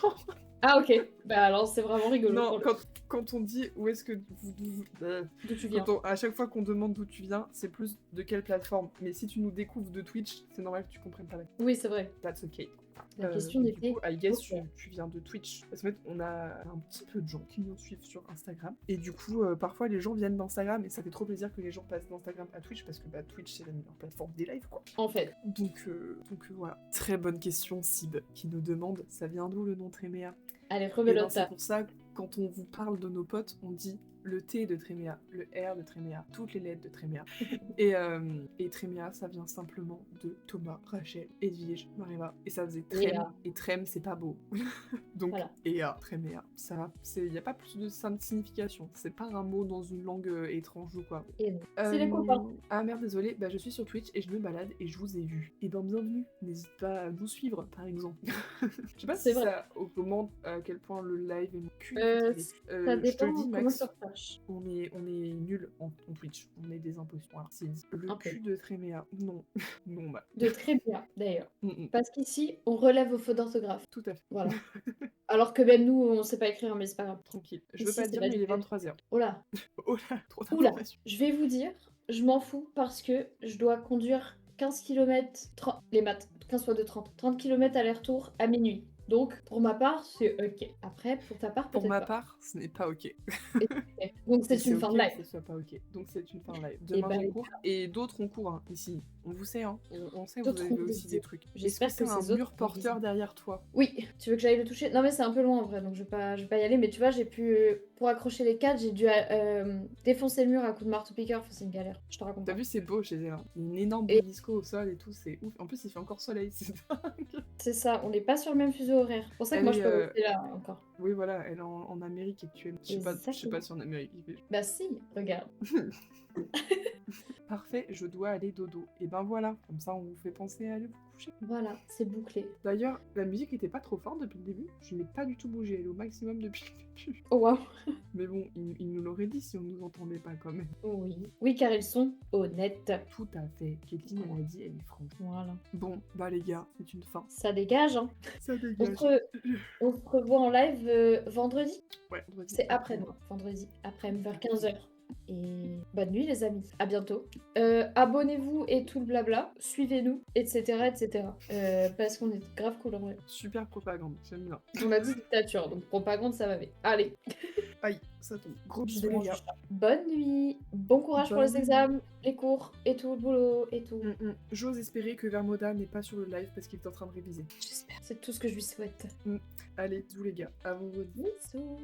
Ah, ok. Bah alors, c'est vraiment rigolo. Non, pour le- quand on dit où est-ce que D'où tu viens. à chaque fois qu'on demande d'où tu viens, c'est plus de quelle plateforme. Mais si tu nous découvres de Twitch, c'est normal que tu comprennes pas la question. Oui, c'est vrai. That's okay. La question Du était... coup, I guess ok. tu viens de Twitch. Parce qu'en fait, on a un petit peu de gens qui nous suivent sur Instagram. Et du coup, parfois, les gens viennent d'Instagram. Et ça fait trop plaisir que les gens passent d'Instagram à Twitch. Parce que bah, Twitch, c'est la meilleure plateforme des lives, quoi. En fait. Donc voilà. Très bonne question, Sib, qui nous demande, ça vient d'où le nom Tréméa? Allez, Et ben, rebelote c'est ça. pour ça que quand on vous parle de nos potes, on dit le T de Tréméa, le R de Tréméa, toutes les lettres de Tréméa. Et Tréméa, ça vient simplement de Thomas, Rachel, Edwige, Mariva. Et ça faisait Trem, Léa. et Trem, c'est pas beau. Donc, Voilà. Ea, Tréméa, ça, il n'y a pas plus de signification. C'est pas un mot dans une langue étrange ou quoi. Et non. C'est les copains. Ah merde, désolé, bah, je suis sur Twitch et je me balade et je vous ai vu. Et ben bienvenue, n'hésite pas à nous suivre par exemple. Je sais pas C'est si vrai. ça augmente à quel point le live est cul. Ça Je te dépend le dis, comment Max, ça marche. on est nuls en Twitch, on est des imposteurs. Alors, c'est dit. Le Un peu. cul de Tréméa, non. Non, bah. De très bien, d'ailleurs. Mm. Parce qu'ici, on relève aux fautes d'orthographe. Tout à fait. Voilà. Alors que même nous, on sait pas écrire, mais c'est pas grave. Tranquille. Je veux Ici, pas c'est dire, pas mais il est du tout. 23h. Oh là. Oh là, trop Oula. d'informations. Je vais vous dire, je m'en fous parce que je dois conduire 15 km, 30, les maths, 15 fois de 30, 30 km aller-retour à minuit. Donc, pour ma part, c'est ok. Après, pour ta part, Pour peut-être ma pas. part, ce n'est pas ok. Ok. Donc, c'est une fin ok de live. que ce soit pas ok. Donc c'est une fin de live. Et Demain bah, j'ai les cours et d'autres ont cours hein, ici. On vous sait, hein. On sait que vous D'autres avez ont aussi des des trucs. Est-ce J'espère que c'est que un ces autres mur ont des porteur idées. derrière toi? Oui, tu veux que j'aille le toucher? Non, mais c'est un peu loin en vrai, donc je vais pas y aller. Mais tu vois, j'ai pu. Pour accrocher les cadres, j'ai dû défoncer le mur à coup de marteau-piqueur. Enfin, c'est une galère. Je te raconte T'as pas. vu, c'est beau chez elle. Hein. Une énorme Et- disco au sol et tout, c'est ouf. En plus, il fait encore soleil, c'est dingue. C'est ça, on n'est pas sur le même fuseau horaire. C'est pour ça que Elle moi, je est, peux rester là encore. Oui, voilà, elle est en Amérique actuellement. Je sais pas Exactement. si en Amérique il fait. Bah si, regarde. Parfait, je dois aller dodo. Et ben voilà, comme ça on vous fait penser à aller vous coucher. Voilà, c'est bouclé. D'ailleurs, la musique était pas trop forte depuis le début. Je n'ai pas du tout bougé, elle est au maximum depuis le début. Oh waouh. Mais bon, il nous l'aurait dit si on nous entendait pas quand même. Oui. Oui, car ils sont honnêtes. Tout à fait. Kathleen, elle a dit, elle est franche. Voilà. Bon, bah les gars, c'est une fin. Ça dégage, hein. Ça On dégage. on se revoit en live vendredi. Ouais, vendredi C'est après-demain. Vendredi, après-midi, vers 15h. Et bonne nuit les amis, à bientôt. Abonnez-vous et tout le blabla, suivez-nous, etc. etc. Parce qu'on est grave cool en vrai. Super propagande, j'aime bien. On a dit dictature, donc propagande ça va bien. Allez, Aïe, ça tombe. Gros je bisous les démange gars. du chat. Bonne nuit, bon courage pour les Bonne examens, les cours et tout, le boulot et tout. J'ose espérer que Vermoda n'est pas sur le live parce qu'il est en train de réviser. J'espère, c'est tout ce que je lui souhaite. Allez, bisous les gars, à vendredi. Bisous.